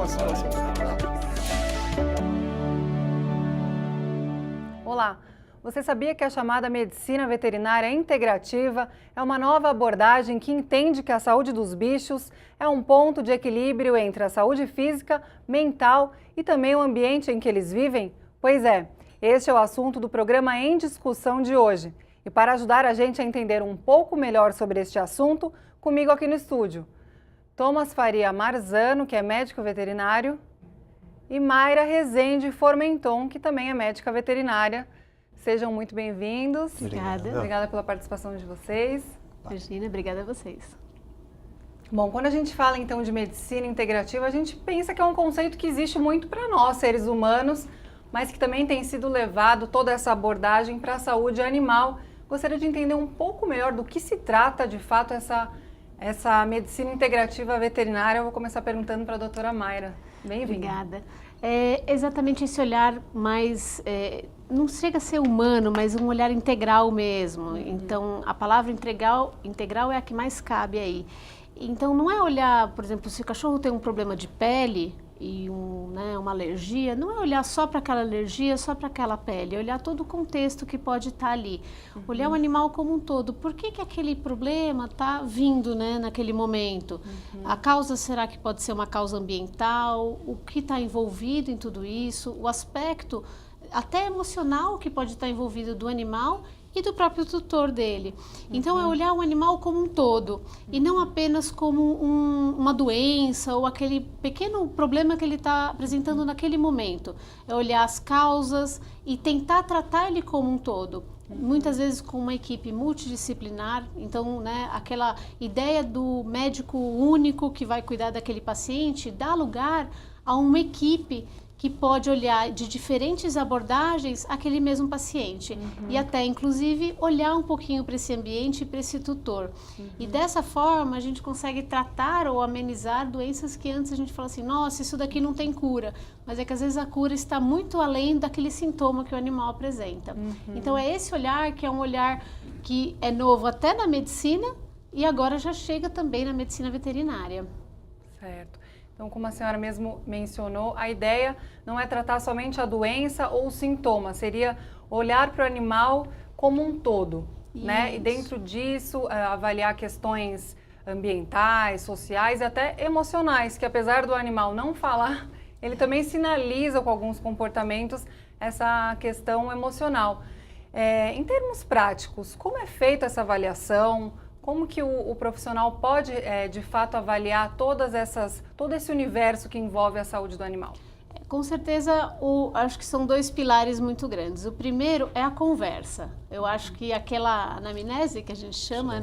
uma situação similar. Olá! Você sabia que a chamada medicina veterinária integrativa é uma nova abordagem que entende que a saúde dos bichos é um ponto de equilíbrio entre a saúde física, mental e também o ambiente em que eles vivem? Pois é, este é o assunto do programa Em Discussão de hoje. E para ajudar a gente a entender um pouco melhor sobre este assunto, comigo aqui no estúdio, Thomas Faria Marzano, que é médico veterinário, e Mayra Rezende Formenton, que também é médica veterinária. Sejam muito bem-vindos. Obrigada. Obrigada pela participação de vocês. Imagina, obrigada a vocês. Bom, quando a gente fala então de medicina integrativa, a gente pensa que é um conceito que existe muito para nós, seres humanos, mas que também tem sido levado toda essa abordagem para a saúde animal. Gostaria de entender um pouco melhor do que se trata de fato essa medicina integrativa veterinária. Eu vou começar perguntando para a doutora Mayra. Bem-vinda. Obrigada. É exatamente esse olhar mais, não chega a ser humano, mas um olhar integral mesmo. Então, a palavra integral é a que mais cabe aí. Então, não é olhar, por exemplo, se o cachorro tem um problema de pele e uma alergia, não é olhar só para aquela alergia, só para aquela pele, é olhar todo o contexto que pode estar ali. Olhar o animal como um todo. Por que aquele problema está vindo, naquele momento? A causa, será que pode ser uma causa ambiental? O que está envolvido em tudo isso? O aspecto até emocional que pode estar envolvido do animal e do próprio tutor dele. Então, é olhar o animal como um todo e não apenas como uma doença ou aquele pequeno problema que ele está apresentando naquele momento. É olhar as causas e tentar tratar ele como um todo. Muitas vezes com uma equipe multidisciplinar, então, aquela ideia do médico único que vai cuidar daquele paciente dá lugar a uma equipe que pode olhar de diferentes abordagens aquele mesmo paciente e até, inclusive, olhar um pouquinho para esse ambiente e para esse tutor. E dessa forma, a gente consegue tratar ou amenizar doenças que antes a gente fala assim, nossa, isso daqui não tem cura. Mas é que às vezes a cura está muito além daquele sintoma que o animal apresenta. Então, é esse olhar que é um olhar que é novo até na medicina e agora já chega também na medicina veterinária. Certo. Então, como a senhora mesmo mencionou, a ideia não é tratar somente a doença ou o sintoma, seria olhar para o animal como um todo, né? E dentro disso, avaliar questões ambientais, sociais e até emocionais, que apesar do animal não falar, ele também sinaliza com alguns comportamentos essa questão emocional. Em termos práticos, como é feita essa avaliação? Como que o profissional pode, de fato, avaliar todo esse universo que envolve a saúde do animal? Com certeza, acho que são dois pilares muito grandes. O primeiro é a conversa. Eu acho que aquela anamnese que a gente chama,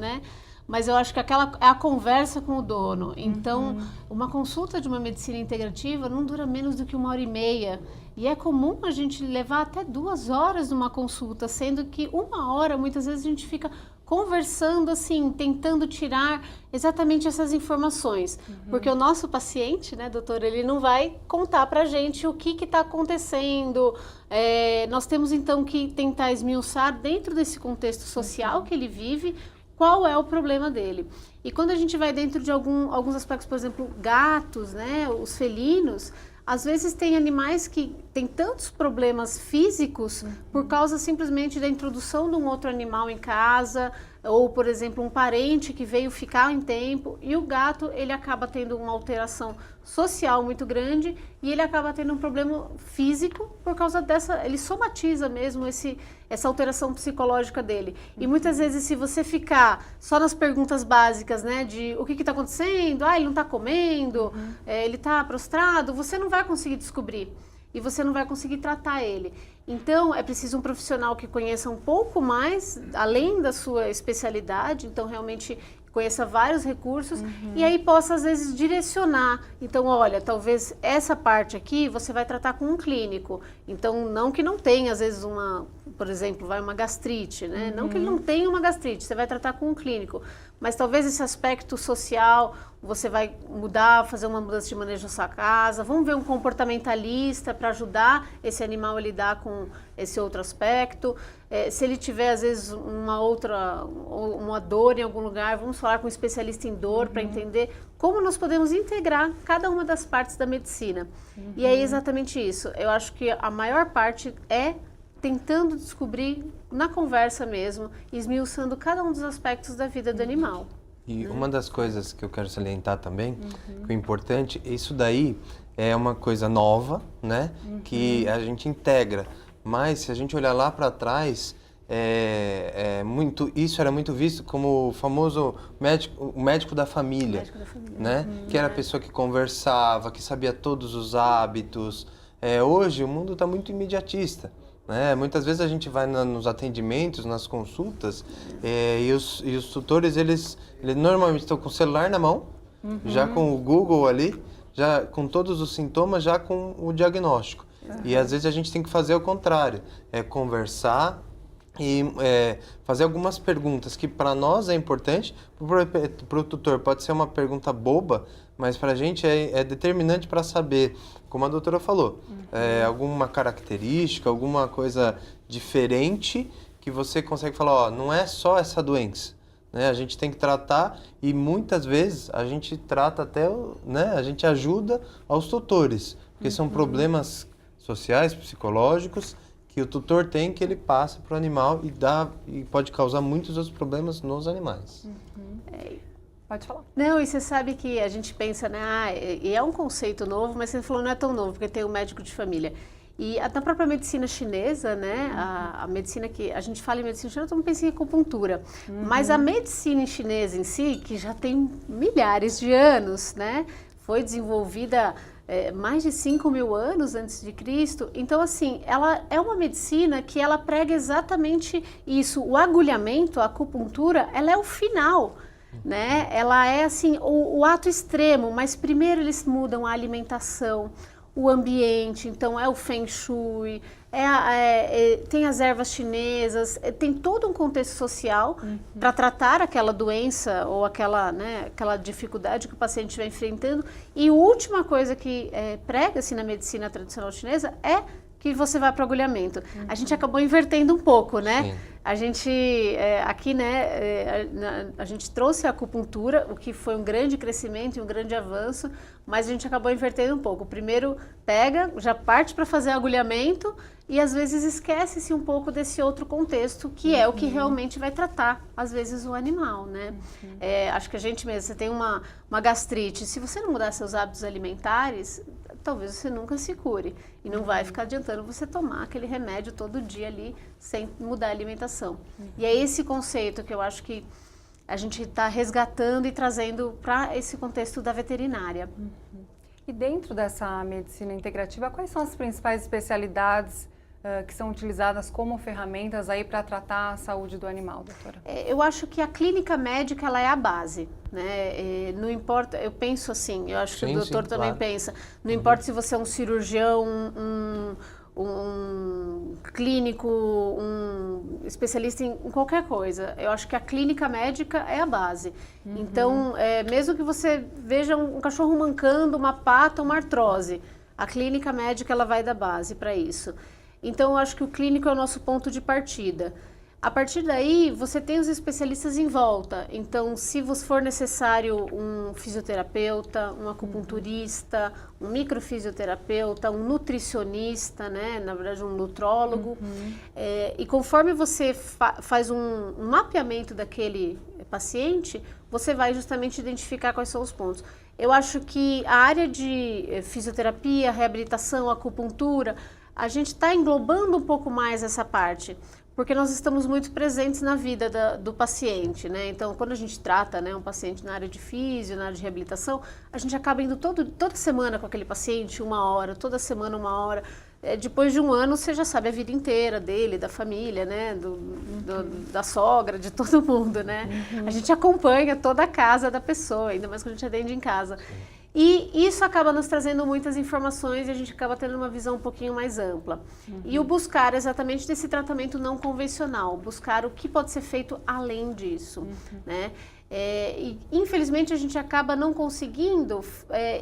mas eu acho que aquela é a conversa com o dono. Então, uma consulta de uma medicina integrativa não dura menos do que 1h30. E é comum a gente levar até 2 horas numa consulta, sendo que 1 hora, muitas vezes, a gente fica conversando assim, tentando tirar exatamente essas informações. Porque o nosso paciente, doutor, ele não vai contar pra gente o que está acontecendo. Nós temos então que tentar esmiuçar dentro desse contexto social que ele vive, qual é o problema dele. E quando a gente vai dentro de alguns aspectos, por exemplo, gatos, os felinos, às vezes tem animais que têm tantos problemas físicos por causa simplesmente da introdução de um outro animal em casa, ou, por exemplo, um parente que veio ficar em tempo, e o gato, ele acaba tendo uma alteração social muito grande e ele acaba tendo um problema físico por causa ele somatiza mesmo essa alteração psicológica dele. E muitas vezes, se você ficar só nas perguntas básicas, de o que está acontecendo, ele não está comendo, ele está prostrado, você não vai conseguir descobrir. E você não vai conseguir tratar ele. Então, é preciso um profissional que conheça um pouco mais, além da sua especialidade, então realmente conheça vários recursos e aí possa, às vezes, direcionar. Então, olha, talvez essa parte aqui você vai tratar com um clínico. Então, não que não tenha, às vezes, por exemplo, uma gastrite, Não que ele não tenha uma gastrite, você vai tratar com um clínico. mas talvez esse aspecto social, você vai mudar, fazer uma mudança de manejo na sua casa, vamos ver um comportamentalista para ajudar esse animal a lidar com esse outro aspecto. Se ele tiver, às vezes, uma dor em algum lugar, vamos falar com um especialista em dor para entender como nós podemos integrar cada uma das partes da medicina. E é exatamente isso. Eu acho que a maior parte é tentando descobrir na conversa mesmo, esmiuçando cada um dos aspectos da vida do animal. E uma das coisas que eu quero salientar também, que é importante, isso daí é uma coisa nova, né? Que a gente integra. Mas se a gente olhar lá para trás, isso era muito visto como o famoso médico da família, né? Que era a pessoa que conversava, que sabia todos os hábitos. Hoje o mundo está muito imediatista. Muitas vezes a gente vai nos atendimentos, nas consultas, e os tutores, eles normalmente estão com o celular na mão, já com o Google ali, já com todos os sintomas, já com o diagnóstico. E às vezes a gente tem que fazer o contrário, conversar e fazer algumas perguntas que para nós é importante, para o tutor pode ser uma pergunta boba, mas para a gente é determinante para saber, como a doutora falou, alguma característica, alguma coisa diferente que você consegue falar, não é só essa doença, né? A gente tem que tratar e muitas vezes a gente trata até, né? A gente ajuda aos tutores, porque são problemas sociais, psicológicos, que o tutor tem, que ele passa para o animal e pode causar muitos outros problemas nos animais. Pode falar. Não, e você sabe que a gente pensa, né, e é um conceito novo, mas você falou não é tão novo, porque tem o médico de família. E na própria medicina chinesa, né, a medicina que a gente fala em medicina chinesa, todo mundo pensa em acupuntura. Mas a medicina chinesa em si, que já tem milhares de anos, né, foi desenvolvida mais de 5.000 anos antes de Cristo. Então, assim, ela é uma medicina que ela prega exatamente isso. O agulhamento, a acupuntura, ela é o final, né? Ela é, assim, o ato extremo, mas primeiro eles mudam a alimentação, o ambiente, então é o Feng Shui, tem as ervas chinesas, tem todo um contexto social para tratar aquela doença ou aquela dificuldade que o paciente estiver enfrentando. E a última coisa que prega-se na medicina tradicional chinesa é que você vai para o agulhamento. A gente acabou invertendo um pouco, né? Sim. A gente, aqui, né, a gente trouxe a acupuntura, o que foi um grande crescimento e um grande avanço, mas a gente acabou invertendo um pouco. Primeiro pega, já parte para fazer agulhamento e às vezes esquece-se um pouco desse outro contexto, que é o que realmente vai tratar, às vezes, o animal, né? Acho que a gente mesmo, você tem uma gastrite, se você não mudar seus hábitos alimentares, talvez você nunca se cure. E não vai ficar adiantando você tomar aquele remédio todo dia ali, sem mudar a alimentação. E é esse conceito que eu acho que a gente está resgatando e trazendo para esse contexto da veterinária. E dentro dessa medicina integrativa, quais são as principais especialidades que são utilizadas como ferramentas aí para tratar a saúde do animal, doutora? Eu acho que a clínica médica, ela é a base, né? Não importa, eu penso assim, eu acho que o doutor também pensa, não importa se você é um cirurgião, um clínico, um especialista em qualquer coisa, eu acho que a clínica médica é a base. Então, mesmo que você veja um cachorro mancando, uma pata, uma artrose, a clínica médica, ela vai dar base para isso. Então, eu acho que o clínico é o nosso ponto de partida. A partir daí, você tem os especialistas em volta. Então, se for necessário um fisioterapeuta, um acupunturista, um microfisioterapeuta, um nutricionista, né? Na verdade, um nutrólogo. E conforme você faz um mapeamento daquele paciente, você vai justamente identificar quais são os pontos. Eu acho que a área de fisioterapia, reabilitação, acupuntura, a gente está englobando um pouco mais essa parte, porque nós estamos muito presentes na vida do paciente, né? Então, quando a gente trata, né, um paciente na área de físio, na área de reabilitação, a gente acaba indo toda semana com aquele paciente, 1 hora, toda semana 1 hora. Depois de 1 ano, você já sabe a vida inteira dele, da família, né? Da sogra, de todo mundo, né? A gente acompanha toda a casa da pessoa, ainda mais quando a gente atende em casa. E isso acaba nos trazendo muitas informações e a gente acaba tendo uma visão um pouquinho mais ampla. E o buscar exatamente desse tratamento não convencional, buscar o que pode ser feito além disso, né? E, infelizmente, a gente acaba não conseguindo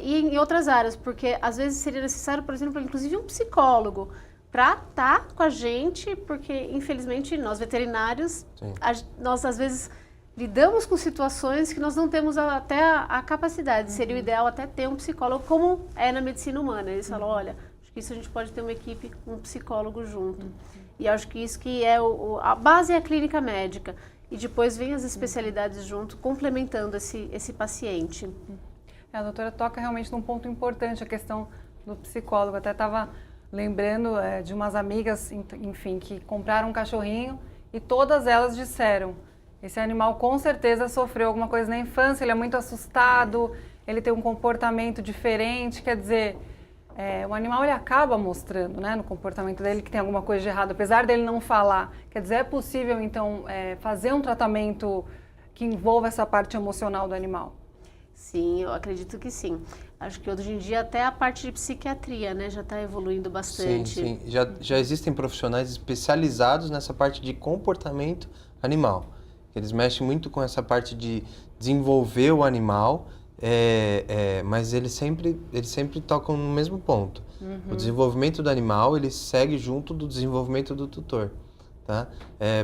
ir em outras áreas, porque às vezes seria necessário, por exemplo, inclusive um psicólogo para estar com a gente, porque infelizmente nós veterinários, nós às vezes lidamos com situações que nós não temos até a capacidade. Seria o ideal até ter um psicólogo, como é na medicina humana. Eles falam, olha, acho que isso a gente pode ter uma equipe, um psicólogo junto. E acho que isso que é a base é a clínica médica. E depois vem as especialidades junto, complementando esse paciente. A doutora toca realmente num ponto importante, a questão do psicólogo. Até estava lembrando de umas amigas, enfim, que compraram um cachorrinho e todas elas disseram, esse animal com certeza sofreu alguma coisa na infância, ele é muito assustado, ele tem um comportamento diferente, quer dizer... o animal ele acaba mostrando, né, no comportamento dele que tem alguma coisa de errado, apesar dele não falar. Quer dizer, é possível, então, fazer um tratamento que envolva essa parte emocional do animal? Sim, eu acredito que sim. Acho que hoje em dia até a parte de psiquiatria, né, já está evoluindo bastante. Sim. Já existem profissionais especializados nessa parte de comportamento animal. Eles mexem muito com essa parte de desenvolver o animal, mas eles sempre tocam no mesmo ponto. O desenvolvimento do animal, ele segue junto do desenvolvimento do tutor, tá?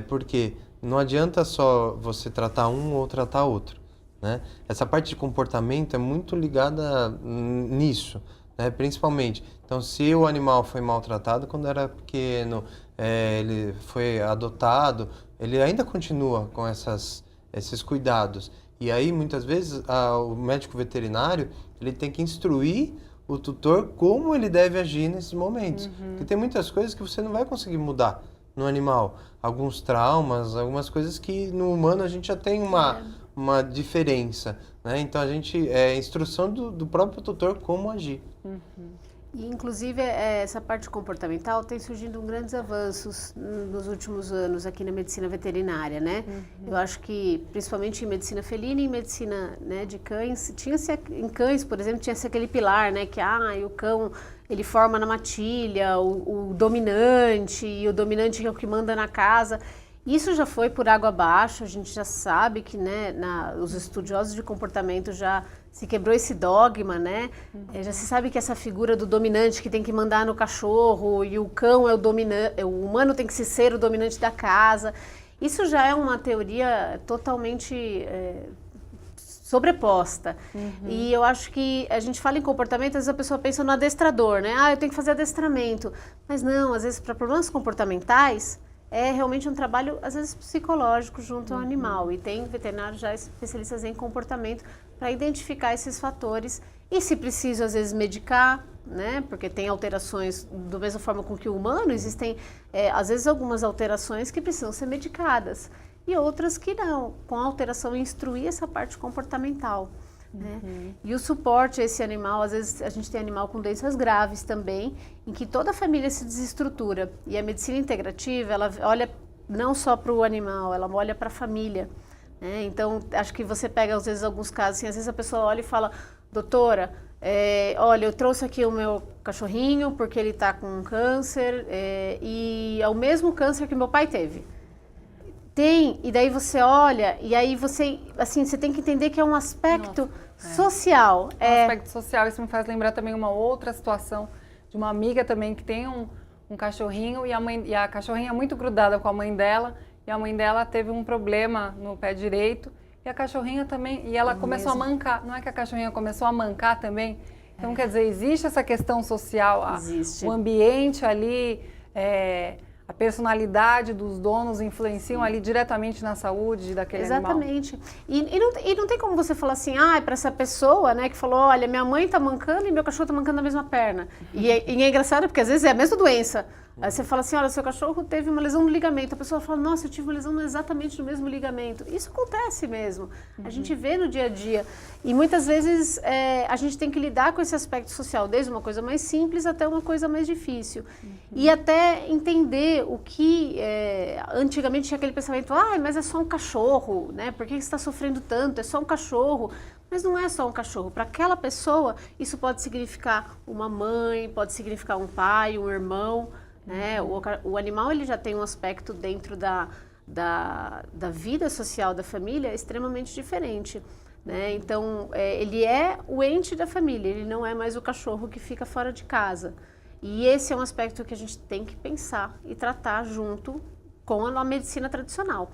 Porque não adianta só você tratar um ou tratar outro, né? Essa parte de comportamento é muito ligada nisso, né? Principalmente. Então, se o animal foi maltratado quando era pequeno, ele foi adotado, ele ainda continua com esses cuidados. E aí, muitas vezes, o médico veterinário, ele tem que instruir o tutor como ele deve agir nesses momentos. Porque tem muitas coisas que você não vai conseguir mudar no animal. Alguns traumas, algumas coisas que no humano a gente já tem uma diferença, né? Então, é instrução do próprio tutor como agir. E, inclusive, essa parte comportamental tem surgido grandes avanços nos últimos anos aqui na medicina veterinária, né? Eu acho que, principalmente em medicina felina e em medicina, né, de cães, em cães, por exemplo, tinha-se aquele pilar, né, que o cão, ele forma na matilha, o dominante, e o dominante é o que manda na casa. Isso já foi por água abaixo, a gente já sabe que, né, os estudiosos de comportamento já se quebrou esse dogma, né? Já se sabe que essa figura do dominante que tem que mandar no cachorro e o cão é o dominante, o humano tem que ser o dominante da casa. Isso já é uma teoria totalmente sobreposta. E eu acho que a gente fala em comportamento, às vezes a pessoa pensa no adestrador, né? Eu tenho que fazer adestramento. Mas não, às vezes para problemas comportamentais, é realmente um trabalho, às vezes, psicológico junto ao animal. E tem veterinários já especialistas em comportamento para identificar esses fatores. E se preciso, às vezes, medicar, né? Porque tem alterações, da mesma forma com que o humano, existem, às vezes, algumas alterações que precisam ser medicadas. E outras que não, com a alteração instruir essa parte comportamental. Né? E o suporte a esse animal, às vezes a gente tem animal com doenças graves também, em que toda a família se desestrutura. E a medicina integrativa, ela olha não só para o animal, ela olha para a família. Né? Então, acho que você pega, às vezes, alguns casos, assim, às vezes a pessoa olha e fala, doutora, olha, eu trouxe aqui o meu cachorrinho porque ele está com um câncer e é o mesmo câncer que meu pai teve. E daí você olha, e aí você tem que entender que é um aspecto social. Um aspecto social, isso me faz lembrar também uma outra situação de uma amiga também que tem um cachorrinho e a cachorrinha é muito grudada com a mãe dela, e a mãe dela teve um problema no pé direito, e a cachorrinha também, e ela começou a mancar. Não é que a cachorrinha começou a mancar também? Então, quer dizer, existe essa questão social, o ambiente ali, a personalidade dos donos influenciam ali diretamente na saúde daquele animal. Exatamente. E não tem como você falar assim, para essa pessoa, né, que falou, olha, minha mãe tá mancando e meu cachorro tá mancando na mesma perna. E é engraçado porque às vezes é a mesma doença. Aí você fala assim, olha, seu cachorro teve uma lesão no ligamento. A pessoa fala, nossa, eu tive uma lesão exatamente no mesmo ligamento. Isso acontece mesmo. A gente vê no dia a dia. E muitas vezes a gente tem que lidar com esse aspecto social, desde uma coisa mais simples até uma coisa mais difícil. E até entender o que antigamente tinha aquele pensamento, mas é só um cachorro, né? Por que você está sofrendo tanto? É só um cachorro. Mas não é só um cachorro. Para aquela pessoa, isso pode significar uma mãe, pode significar um pai, um irmão. Né? O animal ele já tem um aspecto dentro da vida social da família é extremamente diferente. Né? Então, ele é o ente da família, ele não é mais o cachorro que fica fora de casa. E esse é um aspecto que a gente tem que pensar e tratar junto com a medicina tradicional.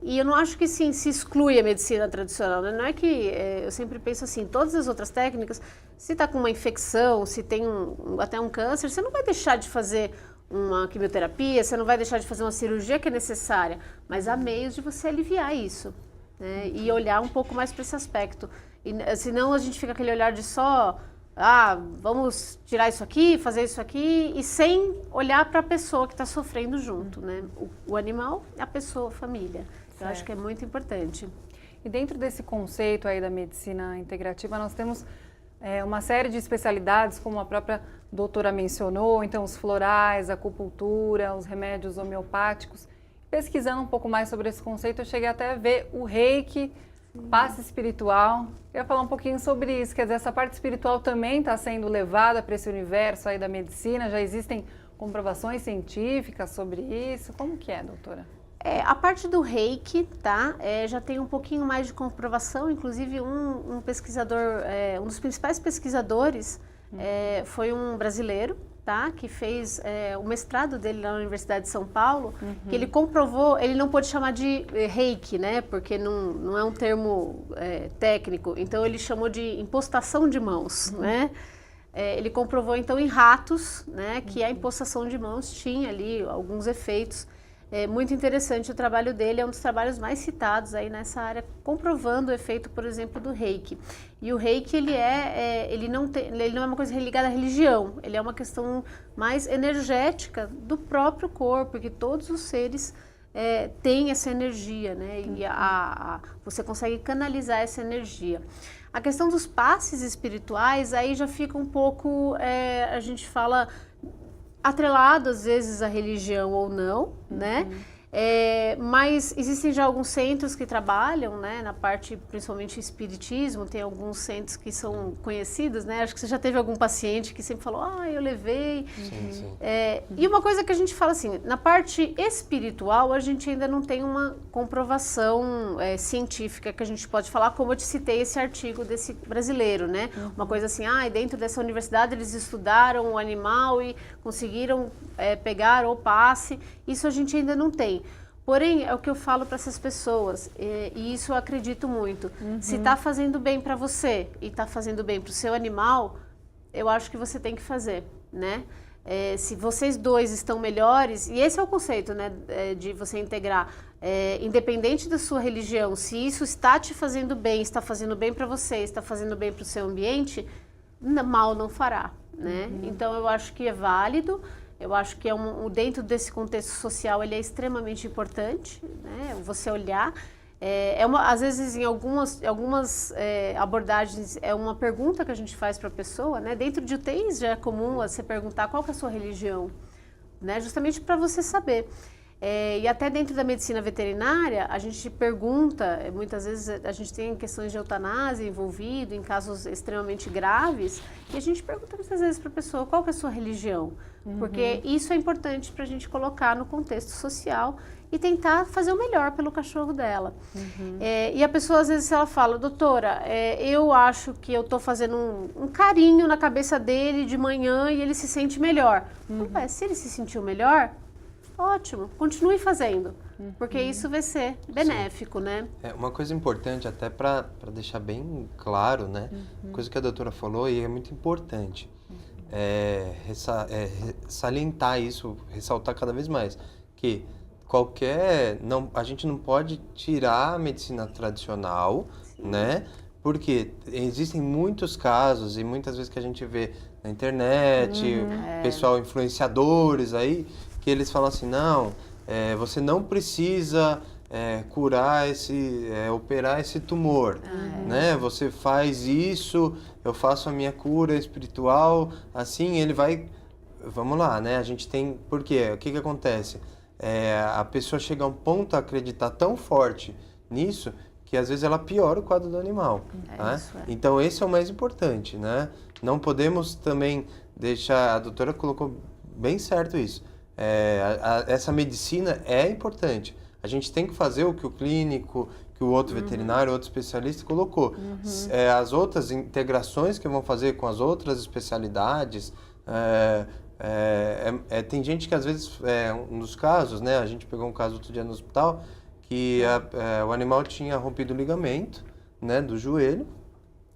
E eu não acho que sim, se exclui a medicina tradicional, né? Não é que, eu sempre penso assim, todas as outras técnicas, se está com uma infecção, se tem até um câncer, você não vai deixar de fazer uma quimioterapia, você não vai deixar de fazer uma cirurgia que é necessária, mas há meios de você aliviar isso, né? E olhar um pouco mais para esse aspecto. E, senão a gente fica aquele olhar de só... vamos tirar isso aqui, fazer isso aqui, e sem olhar para a pessoa que está sofrendo junto, né? O animal, a pessoa, a família. Eu acho que é muito importante. E dentro desse conceito aí da medicina integrativa, nós temos uma série de especialidades, como a própria doutora mencionou, então os florais, a acupuntura, os remédios homeopáticos. Pesquisando um pouco mais sobre esse conceito, eu cheguei até a ver o reiki, passe espiritual. Eu ia falar um pouquinho sobre isso, quer dizer, essa parte espiritual também está sendo levada para esse universo aí da medicina, já existem comprovações científicas sobre isso, como que é, doutora? A parte do reiki, tá, já tem um pouquinho mais de comprovação, inclusive um pesquisador, um dos principais pesquisadores foi um brasileiro, tá, que fez o mestrado dele na Universidade de São Paulo, que ele comprovou, ele não pôde chamar de reiki, né, porque não é um termo técnico, então ele chamou de impostação de mãos, né. Ele comprovou então em ratos, né, que a impostação de mãos tinha ali alguns efeitos. É muito interessante o trabalho dele, é um dos trabalhos mais citados aí nessa área, comprovando o efeito, por exemplo, do reiki. E o reiki, ele não é uma coisa ligada à religião, ele é uma questão mais energética do próprio corpo, que todos os seres têm essa energia, né? E você consegue canalizar essa energia. A questão dos passes espirituais, aí já fica um pouco, a gente fala... atrelado às vezes à religião ou não, né? Mas existem já alguns centros que trabalham, né, na parte principalmente espiritismo, tem alguns centros que são conhecidos, né? Acho que você já teve algum paciente que sempre falou, eu levei. Sim. E uma coisa que a gente fala assim, na parte espiritual a gente ainda não tem uma comprovação científica que a gente pode falar, como eu te citei esse artigo desse brasileiro, né? Uma coisa assim, dentro dessa universidade eles estudaram o animal e conseguiram pegar o passe, isso a gente ainda não tem. Porém, é o que eu falo para essas pessoas, e isso eu acredito muito. Se está fazendo bem para você e está fazendo bem para o seu animal, eu acho que você tem que fazer, né? Se vocês dois estão melhores, e esse é o conceito, né, de você integrar, independente da sua religião, se isso está te fazendo bem, está fazendo bem para você, está fazendo bem para o seu ambiente, mal não fará, né? Então, eu acho que é válido. Eu acho que dentro desse contexto social ele é extremamente importante, né? Você olhar. Às vezes, em algumas abordagens, é uma pergunta que a gente faz para a pessoa, né? Dentro de UTIs já é comum você perguntar qual que é a sua religião, né? Justamente para você saber. E até dentro da medicina veterinária, a gente pergunta, muitas vezes a gente tem questões de eutanásia envolvido, em casos extremamente graves, e a gente pergunta muitas vezes para a pessoa qual que é a sua religião, porque isso é importante para a gente colocar no contexto social e tentar fazer o melhor pelo cachorro dela. E a pessoa, às vezes, ela fala, doutora, eu acho que eu estou fazendo um carinho na cabeça dele de manhã e ele se sente melhor. Se ele se sentiu melhor... ótimo, continue fazendo, porque isso vai ser benéfico, né? Uma coisa importante, até para deixar bem claro, né? Coisa que a doutora falou e é muito importante, salientar isso, ressaltar cada vez mais, que a gente não pode tirar a medicina tradicional, né? Porque existem muitos casos e muitas vezes que a gente vê na internet, pessoal, influenciadores aí, que eles falam assim, não, você não precisa curar operar esse tumor, né? Você faz isso, eu faço a minha cura espiritual, assim ele vai... Vamos lá, né? A gente tem... Por quê? O que acontece? A pessoa chega a um ponto a acreditar tão forte nisso que às vezes ela piora o quadro do animal. Né? Então esse é o mais importante, né? Não podemos também deixar... A doutora colocou bem certo isso. Essa medicina é importante. A gente tem que fazer o que o clínico, que o outro veterinário, outro especialista colocou. As outras integrações que vão fazer com as outras especialidades, tem gente que às vezes, um dos casos, né, a gente pegou um caso outro dia no hospital, que o animal tinha rompido o ligamento, né, do joelho,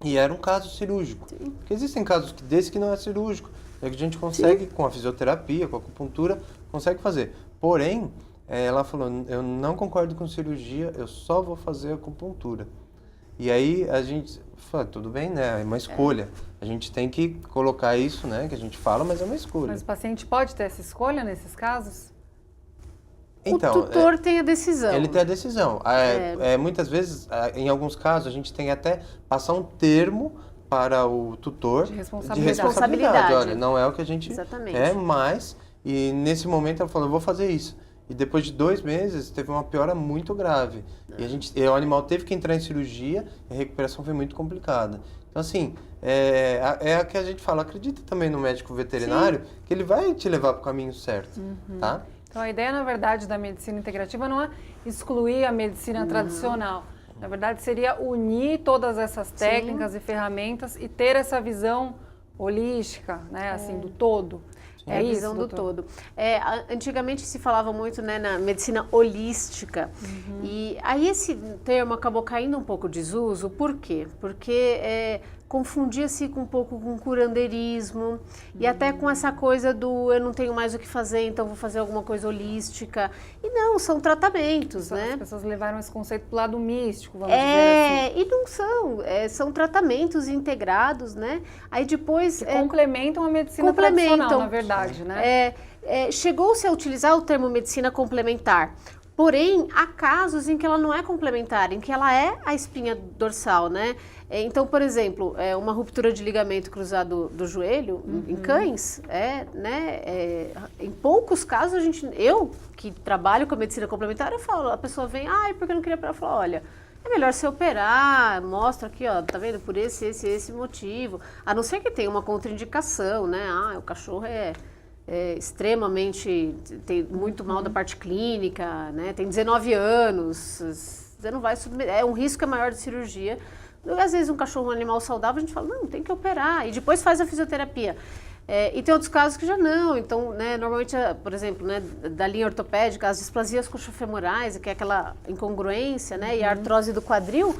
e era um caso cirúrgico. Sim. Porque existem casos desse que não é cirúrgico, é que a gente consegue, com a fisioterapia, com a acupuntura, consegue fazer. Porém, ela falou, eu não concordo com cirurgia, eu só vou fazer acupuntura. E aí a gente fala, tudo bem, né? É uma escolha. A gente tem que colocar isso, né? Que a gente fala, mas é uma escolha. Mas o paciente pode ter essa escolha nesses casos? Então, o tutor tem a decisão. Ele tem a decisão. Muitas vezes, em alguns casos, a gente tem até passar um termo para o tutor de responsabilidade. Olha, não é o que a gente quer mais. E nesse momento ela falou, eu vou fazer isso. E depois de 2 meses, teve uma piora muito grave. E o animal teve que entrar em cirurgia e a recuperação foi muito complicada. Então, assim, é a que a gente fala, acredita também no médico veterinário, que ele vai te levar para o caminho certo, tá? Então, a ideia, na verdade, da medicina integrativa não é excluir a medicina tradicional. Na verdade, seria unir todas essas técnicas e ferramentas e ter essa visão holística, né, assim, do todo. A visão do todo. Antigamente se falava muito, né, na medicina holística. E aí esse termo acabou caindo um pouco de desuso. Por quê? Porque confundia-se um pouco com curandeirismo e até com essa coisa do eu não tenho mais o que fazer, então vou fazer alguma coisa holística. E não, são tratamentos, né? As pessoas levaram esse conceito para o lado místico, vamos dizer assim. E não são. São tratamentos integrados, né? Aí depois... Que complementam a medicina tradicional, na verdade, né? Chegou-se a utilizar o termo medicina complementar. Porém, há casos em que ela não é complementar, em que ela é a espinha dorsal, né? Então, por exemplo, uma ruptura de ligamento cruzado do joelho, em cães, em poucos casos, eu que trabalho com a medicina complementar, eu falo, a pessoa vem, porque eu não queria operar, eu falo, olha, é melhor você operar, mostra aqui, ó, tá vendo, por esse motivo, a não ser que tenha uma contraindicação, né? O cachorro extremamente, tem muito mal da parte clínica, né? Tem 19 anos, você não vai submeter, um risco maior de cirurgia. Às vezes um cachorro, um animal saudável, a gente fala, não, tem que operar, e depois faz a fisioterapia. E tem outros casos que já não, então, né, normalmente, por exemplo, né, da linha ortopédica, as displasias coxofemorais, que é aquela incongruência, né, e a artrose do quadril,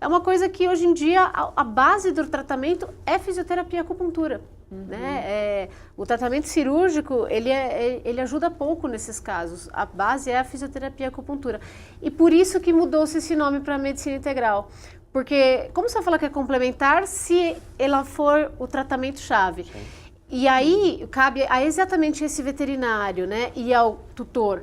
é uma coisa que hoje em dia a base do tratamento é fisioterapia e acupuntura. Né? O tratamento cirúrgico, ele ajuda pouco nesses casos. A base é a fisioterapia e a acupuntura. E por isso que mudou-se esse nome para medicina integral. Porque, como você vai falar que é complementar se ela for o tratamento-chave? Sim. E aí, cabe a exatamente esse veterinário, né, e ao tutor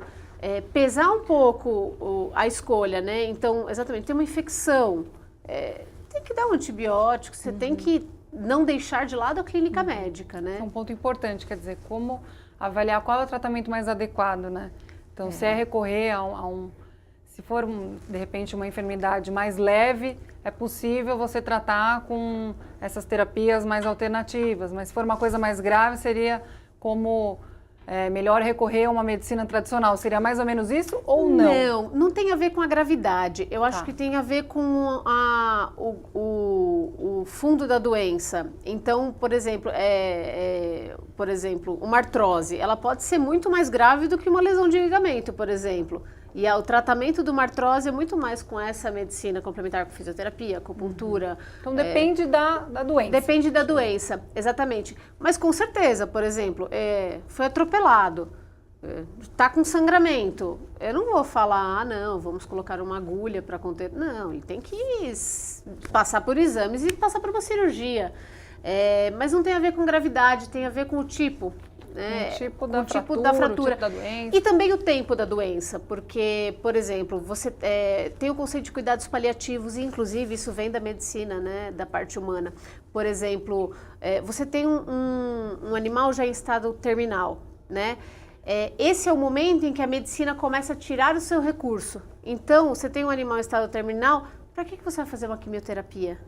pesar um pouco a escolha, né? Então, exatamente, tem uma infecção, tem que dar um antibiótico, você tem que não deixar de lado a clínica médica, né? É um ponto importante, quer dizer, como avaliar qual é o tratamento mais adequado, né? Então, se recorrer se for, de repente, uma enfermidade mais leve, é possível você tratar com essas terapias mais alternativas, mas se for uma coisa mais grave, seria como melhor recorrer a uma medicina tradicional. Seria mais ou menos isso ou não? Não tem a ver com a gravidade. Eu acho que tem a ver com o fundo da doença. Então, por exemplo, uma artrose, ela pode ser muito mais grave do que uma lesão de ligamento, por exemplo. E o tratamento de uma artrose é muito mais com essa medicina complementar, com fisioterapia, acupuntura. Então depende da doença. Depende da doença, exatamente. Mas com certeza, por exemplo, foi atropelado, está com sangramento. Eu não vou falar, não, vamos colocar uma agulha para conter. Não, ele tem que passar por exames e passar por uma cirurgia. Mas não tem a ver com gravidade, tem a ver com o tipo. O tipo da fratura, o tipo da doença. E também o tempo da doença, porque, por exemplo, você tem o conceito de cuidados paliativos, e inclusive isso vem da medicina, né, da parte humana. Por exemplo, você tem um animal já em estado terminal, né? Esse é o momento em que a medicina começa a tirar o seu recurso. Então, você tem um animal em estado terminal, para que você vai fazer uma quimioterapia?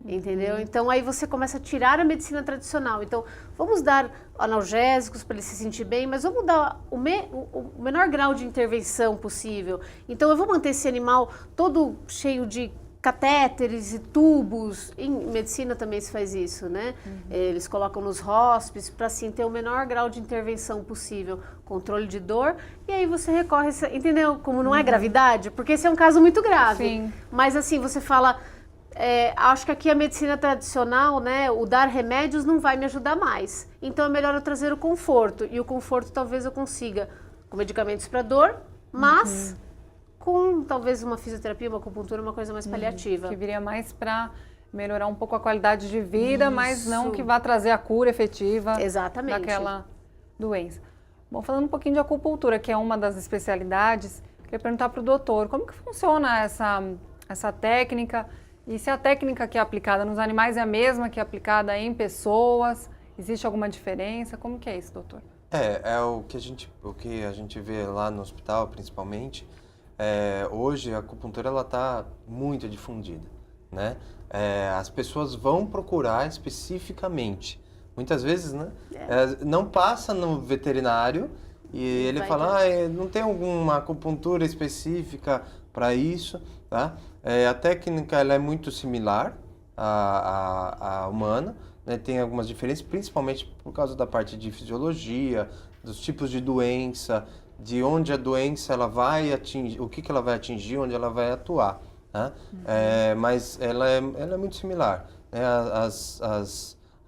Entendeu? Então aí você começa a tirar a medicina tradicional. Então vamos dar analgésicos para ele se sentir bem, mas vamos dar o menor grau de intervenção possível. Então eu vou manter esse animal todo cheio de catéteres e tubos. Em medicina também se faz isso, né? Eles colocam nos hóspedes para assim ter o menor grau de intervenção possível, controle de dor, e aí você recorre, entendeu? Como não é gravidade, porque esse é um caso muito grave. Sim. Mas assim, você fala, acho que aqui a medicina tradicional, né, o dar remédios não vai me ajudar mais. Então é melhor eu trazer o conforto, e o conforto talvez eu consiga com medicamentos para dor, mas com talvez uma fisioterapia, uma acupuntura, uma coisa mais paliativa. Que viria mais para melhorar um pouco a qualidade de vida, mas não que vá trazer a cura efetiva daquela doença. Bom, falando um pouquinho de acupuntura, que é uma das especialidades, queria perguntar para o doutor, como que funciona essa técnica? E se a técnica que é aplicada nos animais é a mesma que é aplicada em pessoas? Existe alguma diferença? Como que é isso, doutor? É o que a gente vê lá no hospital, principalmente. Hoje a acupuntura ela está muito difundida, né? As pessoas vão procurar especificamente. Muitas vezes, né? Não passa no veterinário e ele fala, não tem alguma acupuntura específica para isso, tá? A técnica ela é muito similar à humana, né? Tem algumas diferenças, principalmente por causa da parte de fisiologia, dos tipos de doença, de onde a doença ela vai atingir, o que ela vai atingir, onde ela vai atuar, né? Mas ela é muito similar, né?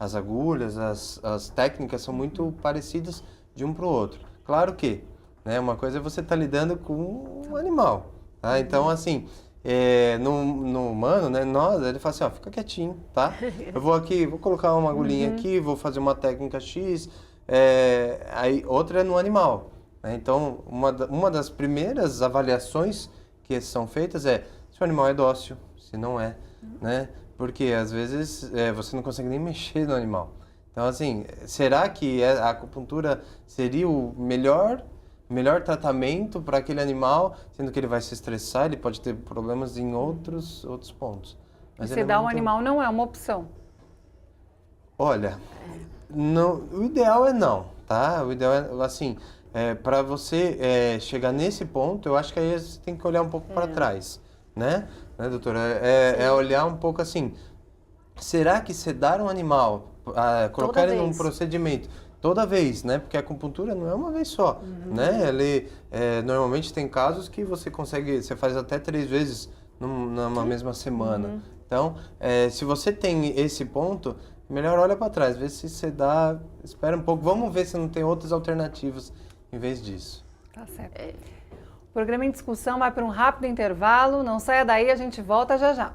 As agulhas, as técnicas são muito parecidas de um para o outro. Claro que, né, uma coisa é você estar lidando com um animal, tá? Então, assim, no humano, né, ele fala assim, ó, fica quietinho, tá? Eu vou colocar uma agulhinha aqui, vou fazer uma técnica X, aí outra é no animal. Então, uma das primeiras avaliações que são feitas é se o animal é dócil, se não é, né? Porque às vezes você não consegue nem mexer no animal. Então, assim, será que a acupuntura seria o melhor tratamento para aquele animal, sendo que ele vai se estressar, ele pode ter problemas em outros pontos. Mas sedar um animal não é uma opção. Olha, não, o ideal é não, tá? O ideal é, assim, para você chegar nesse ponto, eu acho que aí você tem que olhar um pouco para trás, né, doutora? Olhar um pouco assim, será que sedar um animal, colocar ele num procedimento toda vez, né? Porque a acupuntura não é uma vez só, né? Normalmente tem casos que você faz até 3 vezes numa mesma semana. Então, se você tem esse ponto, melhor olha para trás, vê se você espera um pouco, vamos ver se não tem outras alternativas em vez disso. Tá certo. O programa em discussão vai para um rápido intervalo, não saia daí, a gente volta já já.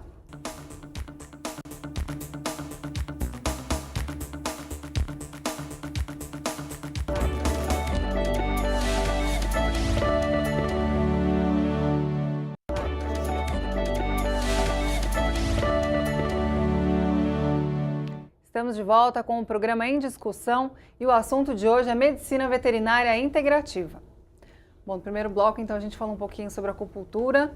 Estamos de volta com o programa em discussão e o assunto de hoje é medicina veterinária integrativa. Bom, no primeiro bloco, então, a gente falou um pouquinho sobre acupuntura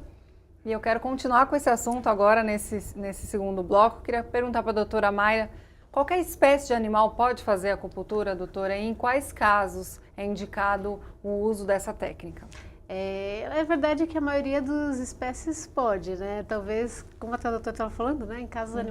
e eu quero continuar com esse assunto agora nesse segundo bloco. Queria perguntar para a doutora Mayra, qualquer espécie de animal pode fazer acupuntura, doutora? E em quais casos é indicado o uso dessa técnica? É verdade que a maioria das espécies pode, né? Talvez, como a doutora estava falando, né? Em casos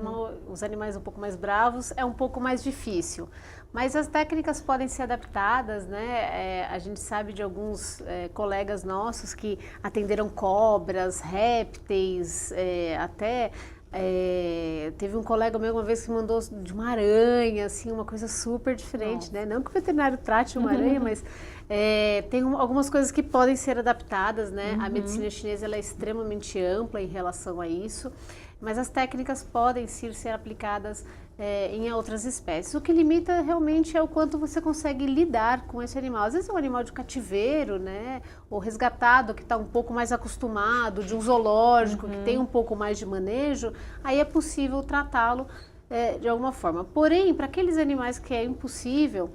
os animais um pouco mais bravos, é um pouco mais difícil. Mas as técnicas podem ser adaptadas, né? A gente sabe de alguns colegas nossos que atenderam cobras, répteis, até... teve um colega meu uma vez que mandou de uma aranha, assim, uma coisa super diferente, né? Não que o veterinário trate uma aranha, mas tem algumas coisas que podem ser adaptadas, né? A medicina chinesa ela é extremamente ampla em relação a isso, mas as técnicas podem sim ser aplicadas em outras espécies. O que limita realmente é o quanto você consegue lidar com esse animal. Às vezes é um animal de cativeiro, né? Ou resgatado, que está um pouco mais acostumado, de um zoológico, que tem um pouco mais de manejo, aí é possível tratá-lo de alguma forma. Porém, para aqueles animais que é impossível,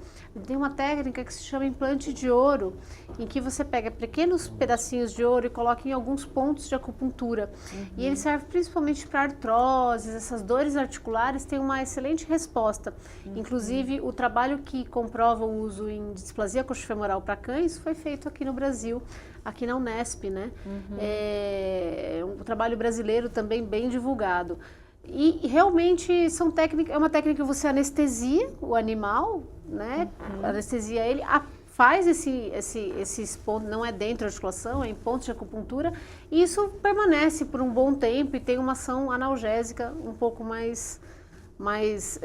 tem uma técnica que se chama implante de ouro, em que você pega pequenos pedacinhos de ouro e coloca em alguns pontos de acupuntura. E ele serve principalmente para artroses, essas dores articulares, tem uma excelente resposta. Inclusive, o trabalho que comprova o uso em displasia coxofemoral para cães foi feito aqui no Brasil, aqui na Unesp, né? É um trabalho brasileiro também bem divulgado. E realmente é uma técnica que você anestesia o animal, né? Anestesia ele, faz esses pontos, não é dentro da articulação, é em pontos de acupuntura, e isso permanece por um bom tempo e tem uma ação analgésica um pouco mais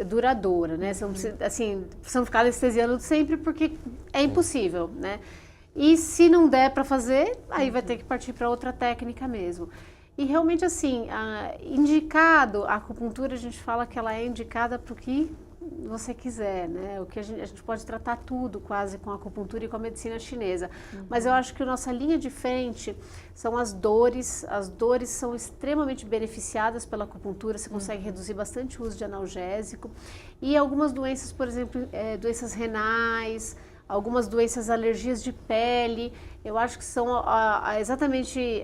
duradoura, né? Você não precisa, assim, você não ficar anestesiando sempre porque é impossível, né? E se não der para fazer, aí vai ter que partir para outra técnica mesmo. E realmente, assim, a acupuntura, a gente fala que ela é indicada para o que você quiser, né? O que a gente pode tratar tudo quase com a acupuntura e com a medicina chinesa. Mas eu acho que a nossa linha de frente são as dores. As dores são extremamente beneficiadas pela acupuntura, você consegue reduzir bastante o uso de analgésico. E algumas doenças, por exemplo, doenças renais, algumas doenças, alergias de pele, eu acho que são exatamente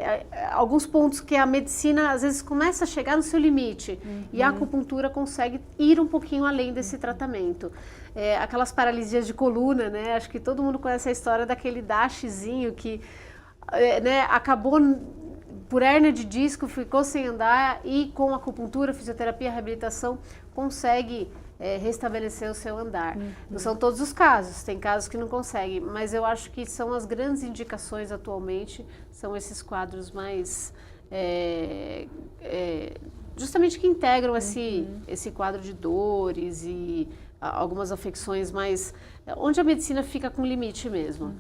alguns pontos que a medicina às vezes começa a chegar no seu limite e a acupuntura consegue ir um pouquinho além desse tratamento. Aquelas paralisias de coluna, né? Acho que todo mundo conhece a história daquele Dashzinho que né, acabou por hérnia de disco, ficou sem andar e com acupuntura, fisioterapia, reabilitação consegue restabelecer o seu andar. Não são todos os casos, tem casos que não conseguem, mas eu acho que são as grandes indicações atualmente, são esses quadros mais, justamente que integram esse quadro de dores e algumas afecções mais, onde a medicina fica com limite mesmo.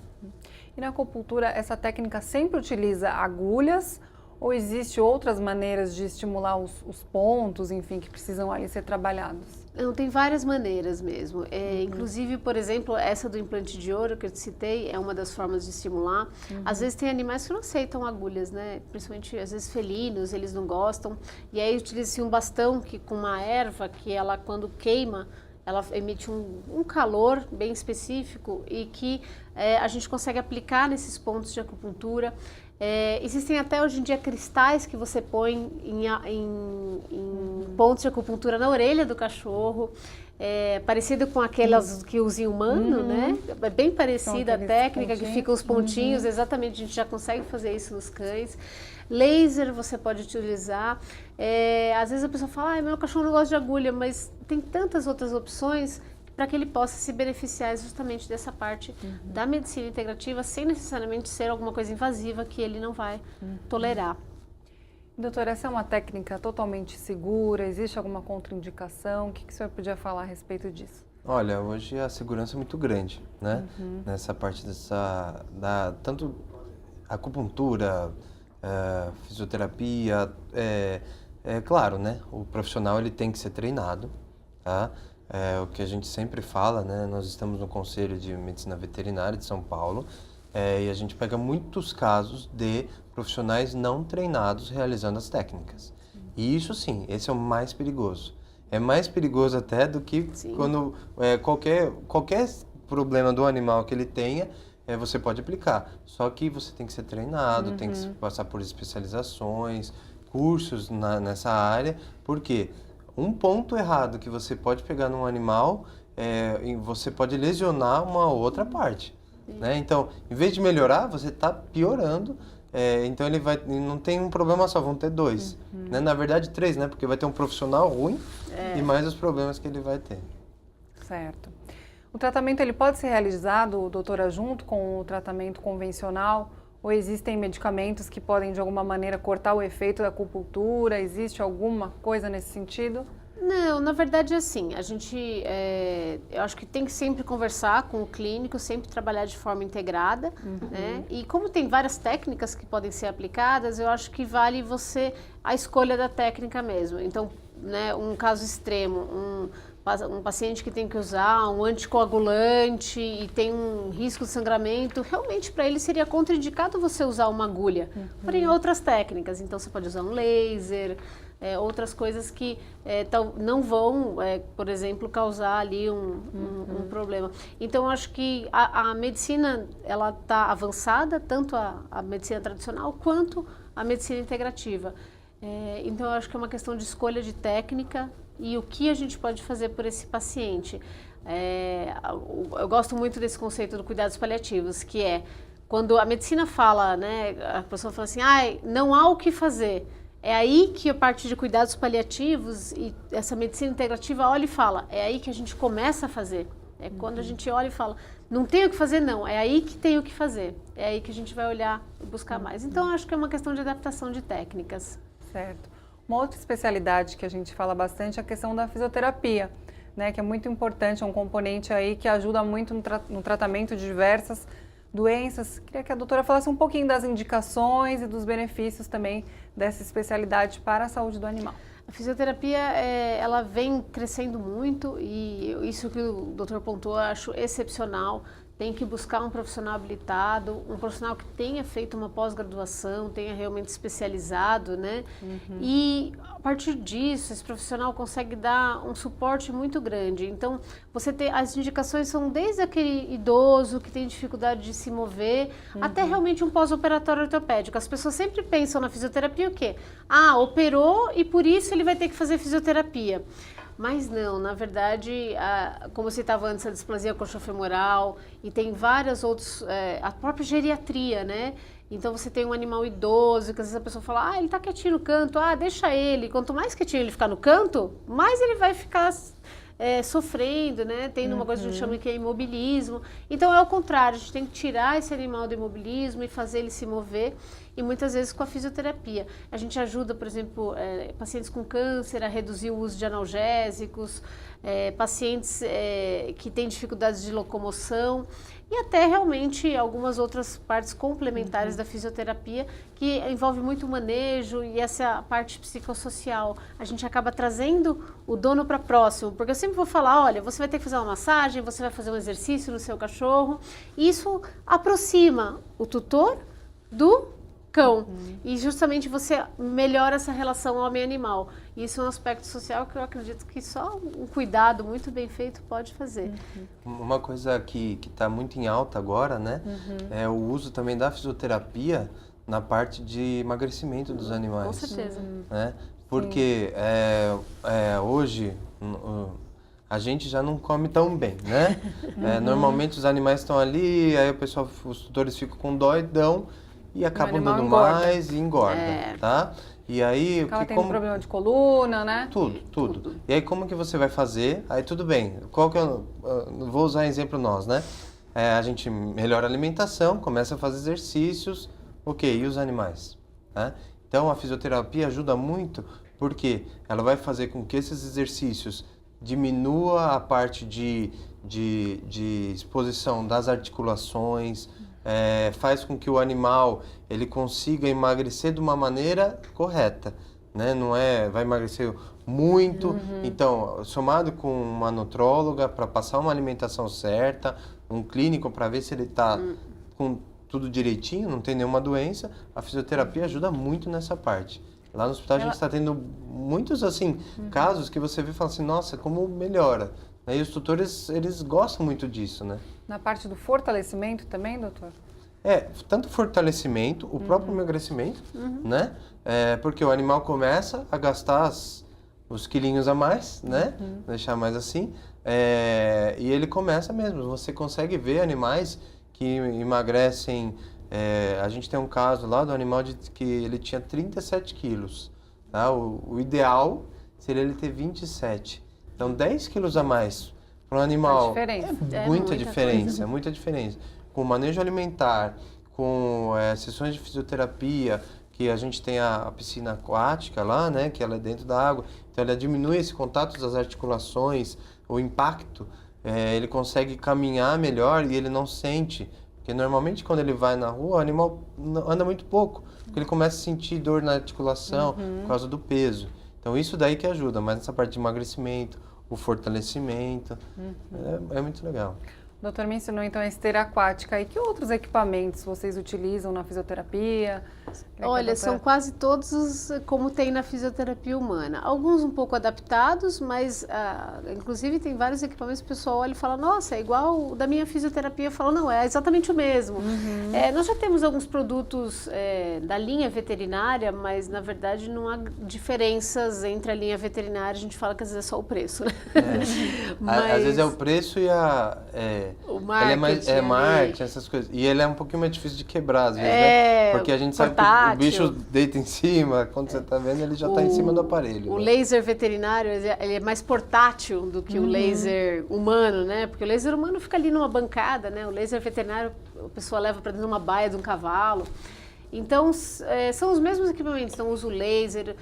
E na acupuntura, essa técnica sempre utiliza agulhas ou existe outras maneiras de estimular os pontos, enfim, que precisam ali ser trabalhados? Não, tem várias maneiras mesmo. Inclusive, por exemplo, essa do implante de ouro que eu te citei é uma das formas de estimular. Às vezes tem animais que não aceitam agulhas, né? Principalmente, às vezes, felinos, eles não gostam. E aí utiliza-se um bastão que, com uma erva que ela, quando queima, ela emite um calor bem específico e que a gente consegue aplicar nesses pontos de acupuntura. Existem até hoje em dia cristais que você põe em pontos de acupuntura na orelha do cachorro, parecido com aquelas que usa em humano, né? É bem parecida a técnica, que ficam os pontinhos, exatamente, a gente já consegue fazer isso nos cães. Laser você pode utilizar. Às vezes a pessoa fala, meu cachorro não gosta de agulha, mas tem tantas outras opções para que ele possa se beneficiar justamente dessa parte da medicina integrativa, sem necessariamente ser alguma coisa invasiva que ele não vai tolerar. Doutora, essa é uma técnica totalmente segura? Existe alguma contraindicação? O que o senhor podia falar a respeito disso? Olha, hoje a segurança é muito grande, né? Nessa parte tanto acupuntura, fisioterapia, claro, né? O profissional ele tem que ser treinado, tá? O que a gente sempre fala, né? Nós estamos no Conselho de Medicina Veterinária de São Paulo e a gente pega muitos casos de profissionais não treinados realizando as técnicas. E isso sim, esse é o mais perigoso. É mais perigoso até do que quando qualquer problema do animal que ele tenha, você pode aplicar. Só que você tem que ser treinado, tem que passar por especializações, cursos nessa área, porque um ponto errado que você pode pegar num animal, você pode lesionar uma outra parte. Né? Então, em vez de melhorar, você está piorando. Então, ele não tem um problema só, vão ter dois. Né? Na verdade, três, né? Porque vai ter um profissional ruim e mais os problemas que ele vai ter. Certo. O tratamento ele pode ser realizado, doutora, junto com o tratamento convencional? Ou existem medicamentos que podem, de alguma maneira, cortar o efeito da acupuntura? Existe alguma coisa nesse sentido? Não, na verdade, assim, a gente, eu acho que tem que sempre conversar com o clínico, sempre trabalhar de forma integrada, né? E como tem várias técnicas que podem ser aplicadas, eu acho que vale a escolha da técnica mesmo. Então, né, um caso extremo, um paciente que tem que usar um anticoagulante e tem um risco de sangramento, realmente para ele seria contraindicado você usar uma agulha. Porém, outras técnicas, então você pode usar um laser, outras coisas que não vão, por exemplo, causar ali um problema. Então, acho que a medicina, ela está avançada, tanto a medicina tradicional quanto a medicina integrativa. Então, eu acho que é uma questão de escolha de técnica e o que a gente pode fazer por esse paciente. Eu gosto muito desse conceito do cuidados paliativos, que é quando a medicina fala, né, a pessoa fala assim, não há o que fazer. É aí que a parte de cuidados paliativos e essa medicina integrativa olha e fala, é aí que a gente começa a fazer. É quando a gente olha e fala, não tem o que fazer não, é aí que tem o que fazer. É aí que a gente vai olhar e buscar mais. Então, acho que é uma questão de adaptação de técnicas. Certo. Uma outra especialidade que a gente fala bastante é a questão da fisioterapia, né, que é muito importante, é um componente aí que ajuda muito no tratamento de diversas doenças. Queria que a doutora falasse um pouquinho das indicações e dos benefícios também dessa especialidade para a saúde do animal. A fisioterapia, ela vem crescendo muito e isso que o doutor pontuou, eu acho excepcional. Tem que buscar um profissional habilitado, um profissional que tenha feito uma pós-graduação, tenha realmente especializado, né? E a partir disso, esse profissional consegue dar um suporte muito grande. Então, as indicações são desde aquele idoso que tem dificuldade de se mover, até realmente um pós-operatório ortopédico. As pessoas sempre pensam na fisioterapia o quê? Operou e por isso ele vai ter que fazer fisioterapia. Mas não, na verdade, como eu citava antes, a displasia coxofemoral e tem várias outras, a própria geriatria, né? Então você tem um animal idoso, que às vezes a pessoa fala, ele tá quietinho no canto, deixa ele. Quanto mais quietinho ele ficar no canto, mais ele vai ficar sofrendo, né? Tendo uma coisa que a gente chama que é imobilismo. Então é o contrário, a gente tem que tirar esse animal do imobilismo e fazer ele se mover. E muitas vezes com a fisioterapia. A gente ajuda, por exemplo, pacientes com câncer a reduzir o uso de analgésicos, pacientes que têm dificuldades de locomoção e até realmente algumas outras partes complementares da fisioterapia que envolve muito o manejo e essa parte psicossocial. A gente acaba trazendo o dono para próximo, porque eu sempre vou falar, olha, você vai ter que fazer uma massagem, você vai fazer um exercício no seu cachorro. Isso aproxima o tutor do cão. E justamente você melhora essa relação homem-animal. Isso é um aspecto social que eu acredito que só um cuidado muito bem feito pode fazer. Uma coisa que está muito em alta agora, né, é o uso também da fisioterapia na parte de emagrecimento dos animais. Com certeza. Né? Porque hoje a gente já não come tão bem, né? Normalmente os animais estão ali, aí os tutores ficam com dó e dão e acabam dando mais e engorda, tá? E aí... Ela tem um problema de coluna, né? Tudo. E aí como que você vai fazer? Aí tudo bem, vou usar exemplo nós, né? A gente melhora a alimentação, começa a fazer exercícios, ok, e os animais? Né? Então a fisioterapia ajuda muito porque ela vai fazer com que esses exercícios diminua a parte de exposição das articulações, faz com que o animal ele consiga emagrecer de uma maneira correta, né? Não vai emagrecer muito. Então, somado com uma nutróloga para passar uma alimentação certa, um clínico para ver se ele está com tudo direitinho, não tem nenhuma doença, a fisioterapia ajuda muito nessa parte. Lá no hospital a gente está tendo muitos assim casos que você vê e fala assim, nossa, como melhora. E os tutores, eles gostam muito disso, né? Na parte do fortalecimento também, doutor? Tanto fortalecimento, o próprio emagrecimento, né? Porque o animal começa a gastar os quilinhos a mais, né? Deixar mais assim. E ele começa mesmo. Você consegue ver animais que emagrecem. A gente tem um caso lá do animal que ele tinha 37 quilos. Tá? O ideal seria ele ter 27. Então, 10 quilos a mais para um animal muita diferença. Com manejo alimentar, com sessões de fisioterapia, que a gente tem a piscina aquática lá, né, que ela é dentro da água, então ela diminui esse contato das articulações, o impacto, ele consegue caminhar melhor e ele não sente, porque normalmente quando ele vai na rua, o animal anda muito pouco, porque ele começa a sentir dor na articulação por causa do peso. Então isso daí que ajuda, mas nessa parte de emagrecimento, o fortalecimento, é muito legal. Doutor mencionou então a esteira aquática. E que outros equipamentos vocês utilizam na fisioterapia? Olha, são quase todos como tem na fisioterapia humana. Alguns um pouco adaptados, mas inclusive tem vários equipamentos que o pessoal olha e fala, nossa, é igual o da minha fisioterapia. Eu falo, não, é exatamente o mesmo. Nós já temos alguns produtos da linha veterinária, mas na verdade não há diferenças entre a linha veterinária. A gente fala que às vezes é só o preço, né? Mas, às vezes é o preço e o marketing, ele é marketing, essas coisas. E ele é um pouquinho mais difícil de quebrar, às vezes, né? Porque a gente sabe que o bicho deita em cima, quando você está vendo, ele já está em cima do aparelho. O né? laser veterinário, ele é mais portátil do que o laser humano, né? Porque o laser humano fica ali numa bancada, né? O laser veterinário, a pessoa leva para dentro de uma baia de um cavalo. Então, são os mesmos equipamentos, então usa o laser.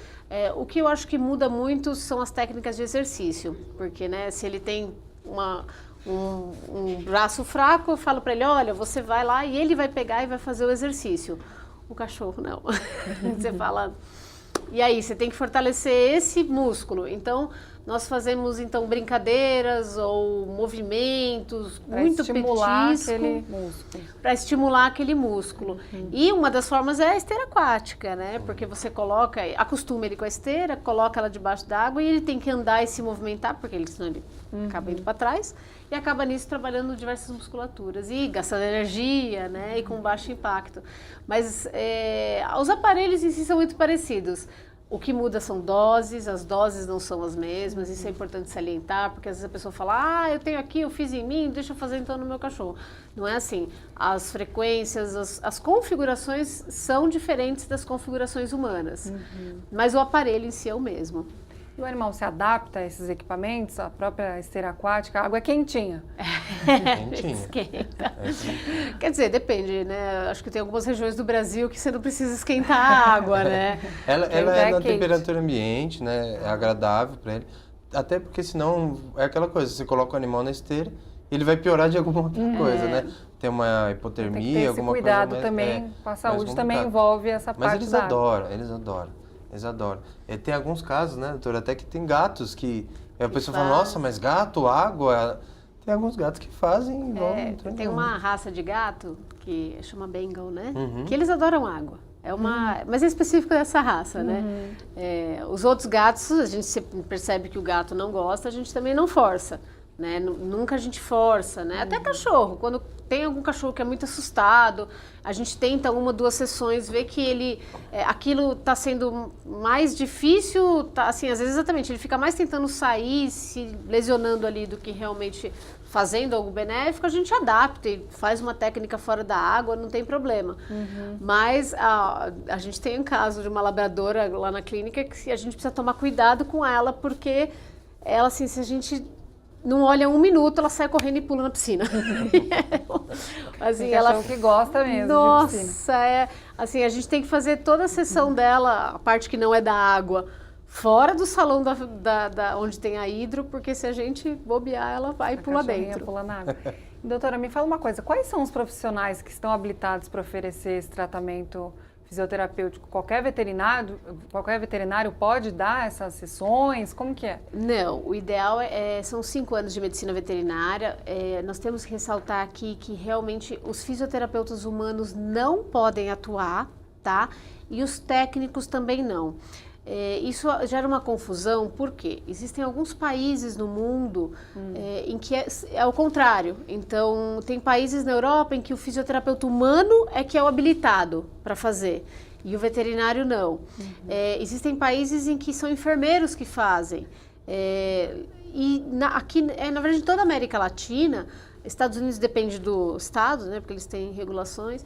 O que eu acho que muda muito são as técnicas de exercício, porque, né, se ele tem um braço fraco, eu falo para ele, olha, você vai lá e ele vai pegar e vai fazer o exercício. O cachorro não. Você fala, e aí, você tem que fortalecer esse músculo. Então, nós fazemos então brincadeiras ou movimentos muito para estimular aquele músculo. E uma das formas é a esteira aquática, né? Porque você acostuma ele com a esteira, coloca ela debaixo d'água e ele tem que andar e se movimentar, porque senão ele acaba indo para trás e acaba nisso trabalhando diversas musculaturas e gastando energia, né? E com baixo impacto. Mas os aparelhos em si são muito parecidos. O que muda são doses, as doses não são as mesmas, isso é importante salientar, porque às vezes a pessoa fala, eu tenho aqui, eu fiz em mim, deixa eu fazer então no meu cachorro. Não é assim, as frequências, as configurações são diferentes das configurações humanas, mas o aparelho em si é o mesmo. E o animal se adapta a esses equipamentos, a própria esteira aquática, a água é quentinha? Quentinha. Esquenta. Quer dizer, depende, né? Acho que tem algumas regiões do Brasil que você não precisa esquentar a água, né? Ela é na temperatura ambiente, né? É agradável para ele. Até porque senão é aquela coisa, você coloca o animal na esteira, ele vai piorar de alguma outra coisa, né? Tem uma hipotermia, alguma coisa. Tem que ter esse cuidado também com a saúde, também envolve essa parte. Mas eles adoram. Eles adoram. Tem alguns casos, né, doutora, até que tem gatos que a pessoa fala, nossa, mas gato, água... Tem alguns gatos que fazem igual... Tem uma raça de gato que chama Bengal, né? Que eles adoram água. Mas é específico dessa raça, né? Os outros gatos, a gente percebe que o gato não gosta, a gente também não força. Né? Nunca a gente força, né? Até cachorro, quando tem algum cachorro que é muito assustado, a gente tenta 1 ou 2 sessões, ver que aquilo está sendo mais difícil, assim, às vezes exatamente, ele fica mais tentando sair, se lesionando ali do que realmente fazendo algo benéfico, a gente adapta e faz uma técnica fora da água, não tem problema. Mas a gente tem um caso de uma labradora lá na clínica que a gente precisa tomar cuidado com ela, porque ela, assim, se a gente não olha 1 minuto, ela sai correndo e pula na piscina. Assim, ela que gosta mesmo. Nossa, assim, a gente tem que fazer toda a sessão dela, a parte que não é da água, fora do salão onde tem a hidro, porque se a gente bobear, ela vai e pula dentro. Pula na água. Doutora, me fala uma coisa, quais são os profissionais que estão habilitados para oferecer esse tratamento fisioterapêutico? Qualquer veterinário pode dar essas sessões? Como que é? Não, o ideal são 5 anos de medicina veterinária. Nós temos que ressaltar aqui que realmente os fisioterapeutas humanos não podem atuar, tá? E os técnicos também não. Isso gera uma confusão, porque existem alguns países no mundo em que é o contrário. Então, tem países na Europa em que o fisioterapeuta humano é que é o habilitado para fazer, e o veterinário não. Existem países em que são enfermeiros que fazem. Aqui, na verdade, em toda a América Latina, Estados Unidos depende do estado, né, porque eles têm regulamentações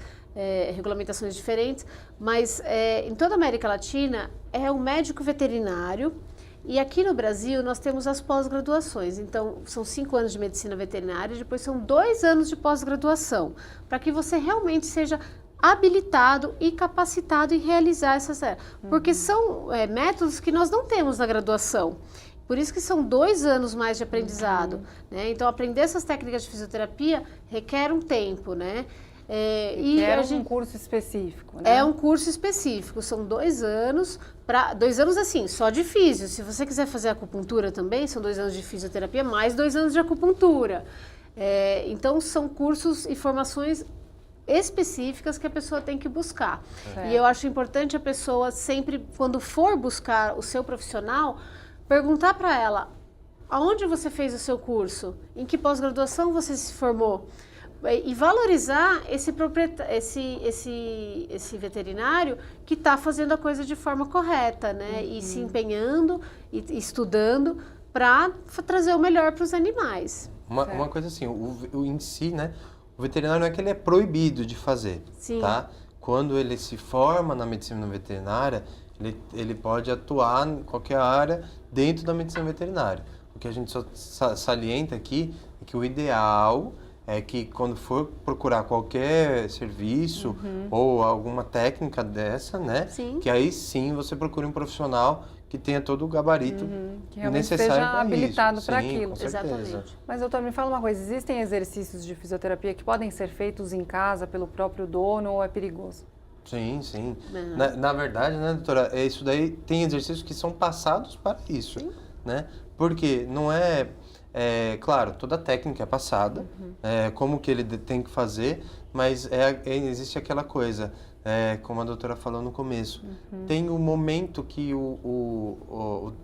diferentes, mas em toda a América Latina é o médico veterinário, e aqui no Brasil nós temos as pós-graduações. Então, são 5 anos de medicina veterinária, depois são 2 anos de pós-graduação, para que você realmente seja habilitado e capacitado em realizar essas... Porque são métodos que nós não temos na graduação. Por isso que são 2 anos mais de aprendizado, né? Então, aprender essas técnicas de fisioterapia requer um tempo, né? Um curso específico, né? É um curso específico, são 2 anos, 2 anos assim, só de físio. Se você quiser fazer acupuntura também, são 2 anos de fisioterapia, mais 2 anos de acupuntura. Então, são cursos e formações específicas que a pessoa tem que buscar. É. E eu acho importante a pessoa sempre, quando for buscar o seu profissional, perguntar para ela, aonde você fez o seu curso? Em que pós-graduação você se formou? E valorizar esse veterinário que está fazendo a coisa de forma correta, né? E se empenhando e estudando para trazer o melhor para os animais. Uma coisa assim, em si, né? O veterinário não é que ele é proibido de fazer, Sim. tá? Quando ele se forma na medicina veterinária, ele pode atuar em qualquer área dentro da medicina veterinária. O que a gente só salienta aqui é que o ideal é que quando for procurar qualquer serviço ou alguma técnica dessa, né? Sim. Que aí sim você procure um profissional que tenha todo o gabarito Que realmente necessário esteja para habilitado isso. para Sim, aquilo. com certeza. Exatamente. Mas, doutor, me fala uma coisa, existem exercícios de fisioterapia que podem ser feitos em casa pelo próprio dono ou é perigoso? Sim, sim. Uhum. Na verdade, né, doutora, isso daí tem exercícios que são passados para isso, né? Porque não claro, toda técnica é passada, como que ele tem que fazer, mas existe aquela coisa, como a doutora falou no começo, tem um momento que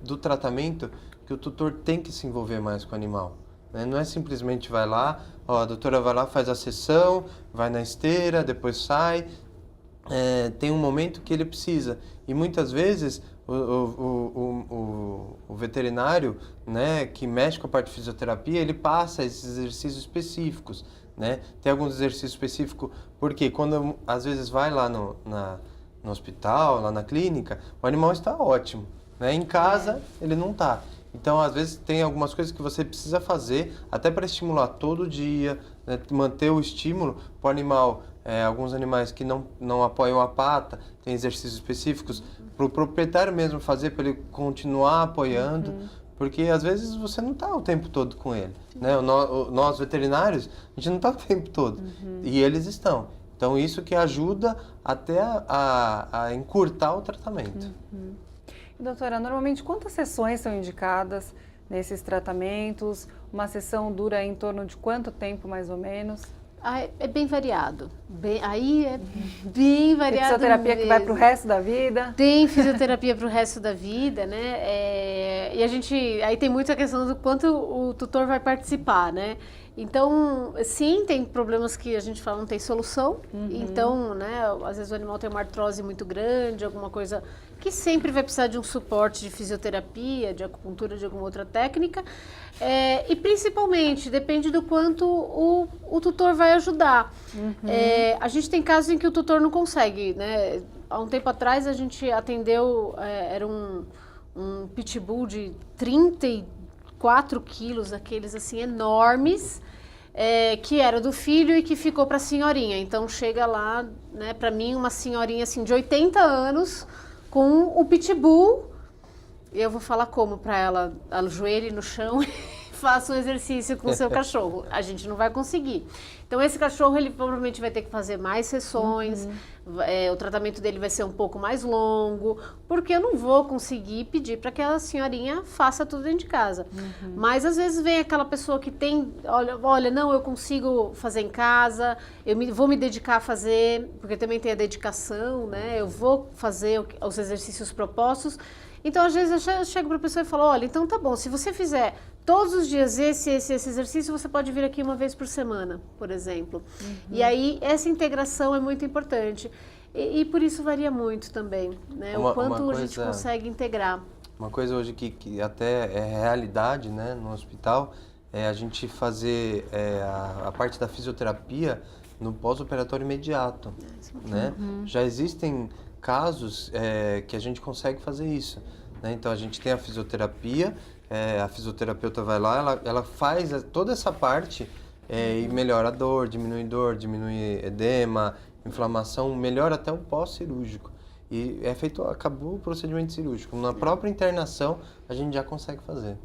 do tratamento que o tutor tem que se envolver mais com o animal. Né? Não é simplesmente vai lá, a doutora vai lá, faz a sessão, vai na esteira, depois sai. Tem um momento que ele precisa. E muitas vezes o veterinário, né, que mexe com a parte de fisioterapia, ele passa esses exercícios específicos. Né? Tem alguns exercícios específicos, porque quando às vezes vai lá no hospital, lá na clínica, o animal está ótimo. Né? Em casa, ele não está. Então, às vezes, tem algumas coisas que você precisa fazer, até para estimular todo dia, né? Manter o estímulo para o animal. Alguns animais que não apoiam a pata, tem exercícios específicos para o proprietário mesmo fazer, para ele continuar apoiando, porque às vezes você não está o tempo todo com ele. Né? Nós veterinários, a gente não está o tempo todo, e eles estão. Então, isso que ajuda até a encurtar o tratamento. Doutora, normalmente quantas sessões são indicadas nesses tratamentos? Uma sessão dura em torno de quanto tempo, mais ou menos? É bem variado. Aí é bem variado. Tem fisioterapia que vai para o resto da vida? Tem fisioterapia para o resto da vida, né? E aí tem muito a questão do quanto o tutor vai participar, né? Então, sim, tem problemas que a gente fala não tem solução. Então, né, às vezes o animal tem uma artrose muito grande, alguma coisa que sempre vai precisar de um suporte de fisioterapia, de acupuntura, de alguma outra técnica. E principalmente, depende do quanto o tutor vai ajudar. A gente tem casos em que o tutor não consegue, né? Há um tempo atrás a gente atendeu, era um pitbull de 34 quilos, aqueles assim enormes, que era do filho e que ficou para a senhorinha. Então chega lá, né, para mim, uma senhorinha assim de 80 anos com o pitbull. E eu vou falar como para ela, ajoelhe no chão e faça um exercício com o seu cachorro. A gente não vai conseguir. Então esse cachorro ele provavelmente vai ter que fazer mais sessões, o tratamento dele vai ser um pouco mais longo, porque eu não vou conseguir pedir para que a senhorinha faça tudo dentro de casa. Mas às vezes vem aquela pessoa que tem, olha, não, eu consigo fazer em casa, vou me dedicar a fazer, porque também tem a dedicação, né? Eu vou fazer os exercícios propostos. Então, às vezes, eu chego para a pessoa e falo, olha, então tá bom, se você fizer todos os dias esse exercício, você pode vir aqui uma vez por semana, por exemplo. E aí, essa integração é muito importante. E por isso varia muito também, né? O quanto a gente consegue integrar. Uma coisa hoje que até é realidade, né, no hospital, é a gente fazer a parte da fisioterapia no pós-operatório imediato, né? Já existem casos que a gente consegue fazer isso, né? Então a gente tem a fisioterapia, a fisioterapeuta vai lá, ela faz toda essa parte e melhora a dor, diminui edema, inflamação, melhora até o pós-cirúrgico. E acabou o procedimento cirúrgico. Na própria internação a gente já consegue fazer.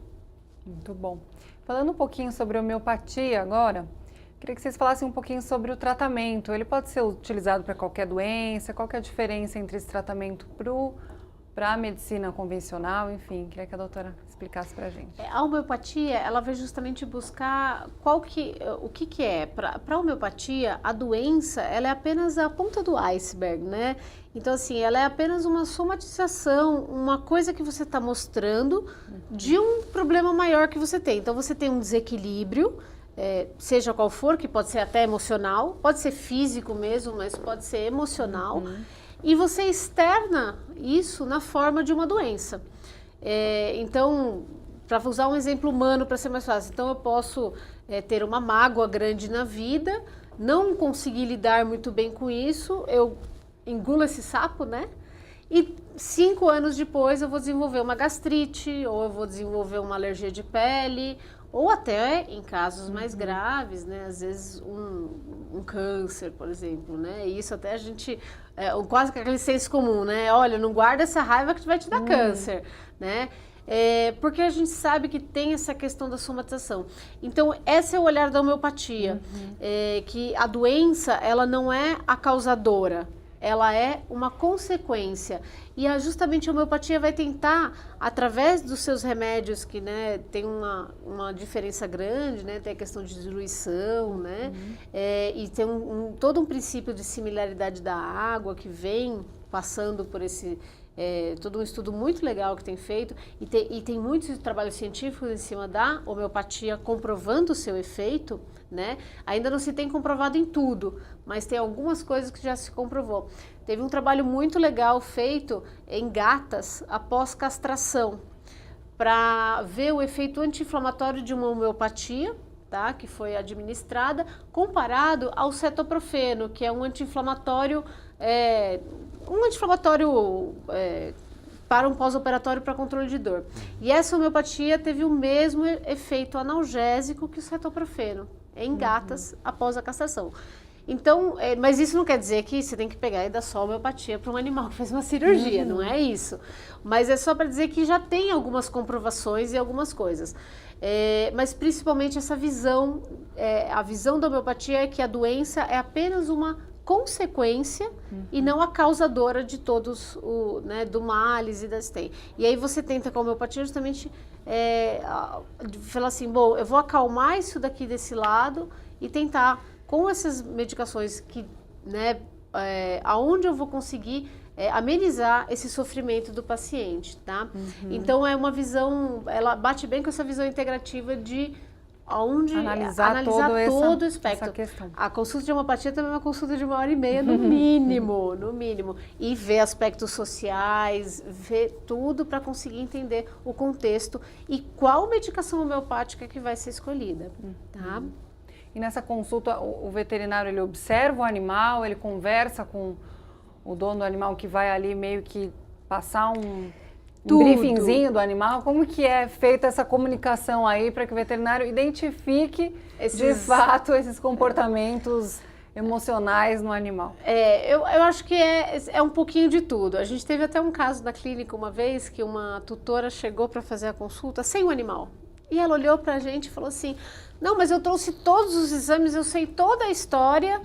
Muito bom. Falando um pouquinho sobre homeopatia agora, queria que vocês falassem um pouquinho sobre o tratamento. Ele pode ser utilizado para qualquer doença? Qual que é a diferença entre esse tratamento para a medicina convencional? Enfim, queria que a doutora explicasse. explicasse pra gente. A homeopatia, ela vai justamente buscar o que é. Para a homeopatia, a doença, ela é apenas a ponta do iceberg, né? Então, assim, ela é apenas uma somatização, uma coisa que você está mostrando de um problema maior que você tem. Então, você tem um desequilíbrio, seja qual for, que pode ser até emocional, pode ser físico mesmo, mas pode ser emocional, e você externa isso na forma de uma doença. Então, para usar um exemplo humano para ser mais fácil, então eu posso ter uma mágoa grande na vida, não conseguir lidar muito bem com isso, eu engulo esse sapo, né? E 5 anos depois eu vou desenvolver uma gastrite, ou eu vou desenvolver uma alergia de pele, ou até, em casos mais graves, né? Às vezes um câncer, por exemplo, né? E isso até a gente, quase que aquele senso comum, né? Olha, não guarda essa raiva que vai te dar câncer, né? Porque a gente sabe que tem essa questão da somatização. Então, esse é o olhar da homeopatia, que a doença, ela não é a causadora, ela é uma consequência. E justamente a homeopatia vai tentar, através dos seus remédios, que, né, tem uma diferença grande, né, tem a questão de diluição, né, e tem todo um princípio de similaridade da água que vem passando por esse... todo um estudo muito legal que tem feito, e tem muitos trabalhos científicos em cima da homeopatia comprovando o seu efeito, né? Ainda não se tem comprovado em tudo, mas tem algumas coisas que já se comprovou. Teve um trabalho muito legal feito em gatas após castração, para ver o efeito anti-inflamatório de uma homeopatia, tá? Que foi administrada, comparado ao cetoprofeno, que é um anti-inflamatório... para um pós-operatório para controle de dor. E essa homeopatia teve o mesmo efeito analgésico que o cetoprofeno em gatas após a castração. Então, mas isso não quer dizer que você tem que pegar e dar só homeopatia para um animal que fez uma cirurgia, não é isso. Mas é só para dizer que já tem algumas comprovações e algumas coisas. Mas principalmente essa visão, a visão da homeopatia é que a doença é apenas uma consequência e não a causadora de todos, né, do males e das tem. E aí você tenta com a homeopatia justamente falar assim, bom, eu vou acalmar isso daqui desse lado e tentar com essas medicações que, né, aonde eu vou conseguir amenizar esse sofrimento do paciente, tá? Então é uma visão, ela bate bem com essa visão integrativa de analisar todo o espectro. A consulta de homeopatia também é uma consulta de 1h30 no mínimo, no mínimo. E ver aspectos sociais, ver tudo para conseguir entender o contexto e qual medicação homeopática que vai ser escolhida, tá? E nessa consulta, o veterinário, ele observa o animal, ele conversa com o dono do animal que vai ali meio que passar um briefingzinho do animal? Como que é feita essa comunicação aí para que o veterinário identifique de fato esses comportamentos emocionais no animal? Eu acho que é um pouquinho de tudo. A gente teve até um caso na clínica uma vez que uma tutora chegou para fazer a consulta sem o animal. E ela olhou para a gente e falou assim, não, mas eu trouxe todos os exames, eu sei toda a história,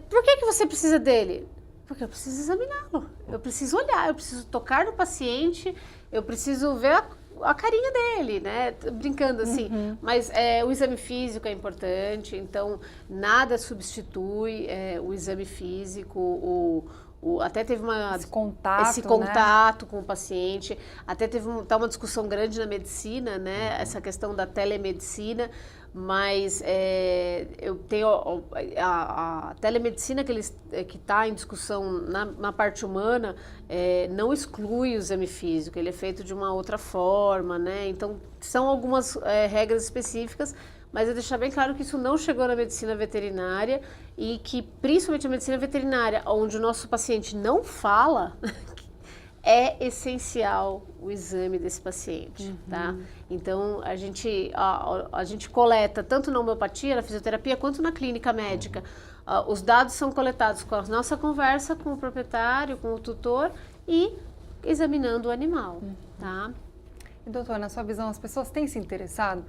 por que você precisa dele? Porque eu preciso examiná-lo, eu preciso olhar, eu preciso tocar no paciente, eu preciso ver a carinha dele, né? Brincando assim. Mas o exame físico é importante, então nada substitui o exame físico, até teve esse contato, né, com o paciente, até teve uma discussão grande na medicina, né? Essa questão da telemedicina. Mas eu tenho a telemedicina que está em discussão na parte humana, não exclui o exame físico, ele é feito de uma outra forma, né? Então são algumas regras específicas, mas eu deixar bem claro que isso não chegou na medicina veterinária e que principalmente a medicina veterinária, onde o nosso paciente não fala, é essencial o exame desse paciente, tá? Então, a gente coleta, tanto na homeopatia, na fisioterapia, quanto na clínica médica. Os dados são coletados com a nossa conversa com o proprietário, com o tutor e examinando o animal, tá? E, doutora, na sua visão, as pessoas têm se interessado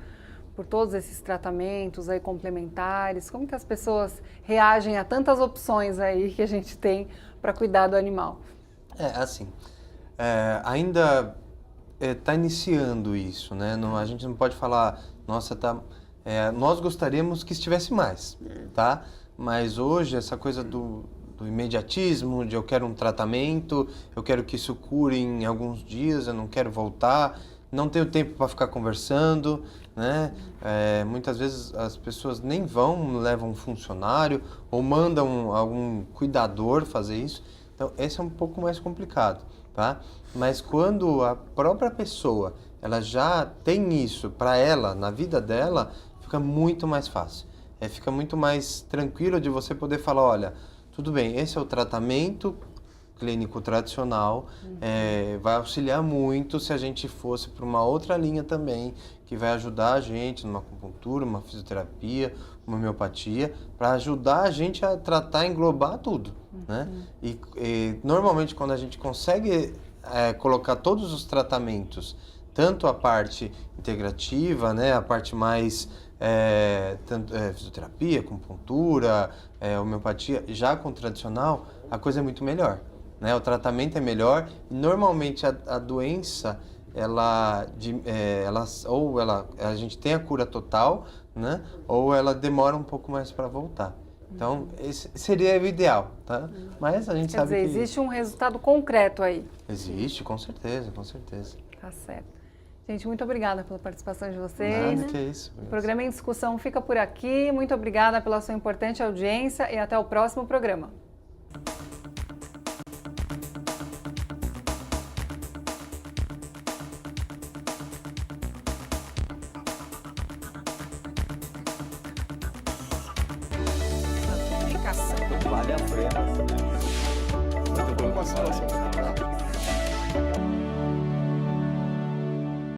por todos esses tratamentos aí complementares? Como que as pessoas reagem a tantas opções aí que a gente tem para cuidar do animal? ainda está iniciando isso, né? Não, a gente não pode falar, nossa, nós gostaríamos que estivesse mais, tá? Mas hoje essa coisa do imediatismo, de eu quero um tratamento, eu quero que isso cure em alguns dias, eu não quero voltar, não tenho tempo para ficar conversando, né? Muitas vezes as pessoas nem levam um funcionário ou mandam algum cuidador fazer isso. Então, esse é um pouco mais complicado, tá? Mas quando a própria pessoa, ela já tem isso para ela, na vida dela, fica muito mais fácil. Fica muito mais tranquilo de você poder falar, olha, tudo bem, esse é o tratamento clínico tradicional, vai auxiliar muito se a gente fosse para uma outra linha também, que vai ajudar a gente numa acupuntura, uma fisioterapia, uma homeopatia, para ajudar a gente a tratar, englobar tudo, né? E normalmente quando a gente consegue colocar todos os tratamentos, tanto a parte integrativa, né, a parte mais fisioterapia, acupuntura, homeopatia, já com o tradicional, a coisa é muito melhor, né? O tratamento é melhor. Normalmente a doença, a gente tem a cura total, né? Ou ela demora um pouco mais para voltar. Então, esse seria o ideal, tá? Mas a gente sabe que... existe um resultado concreto aí. Existe, com certeza, com certeza. Tá certo. Gente, muito obrigada pela participação de vocês. Nada, que é isso. O programa Em Discussão fica por aqui. Muito obrigada pela sua importante audiência e até o próximo programa. Vale a pena. Muito bom.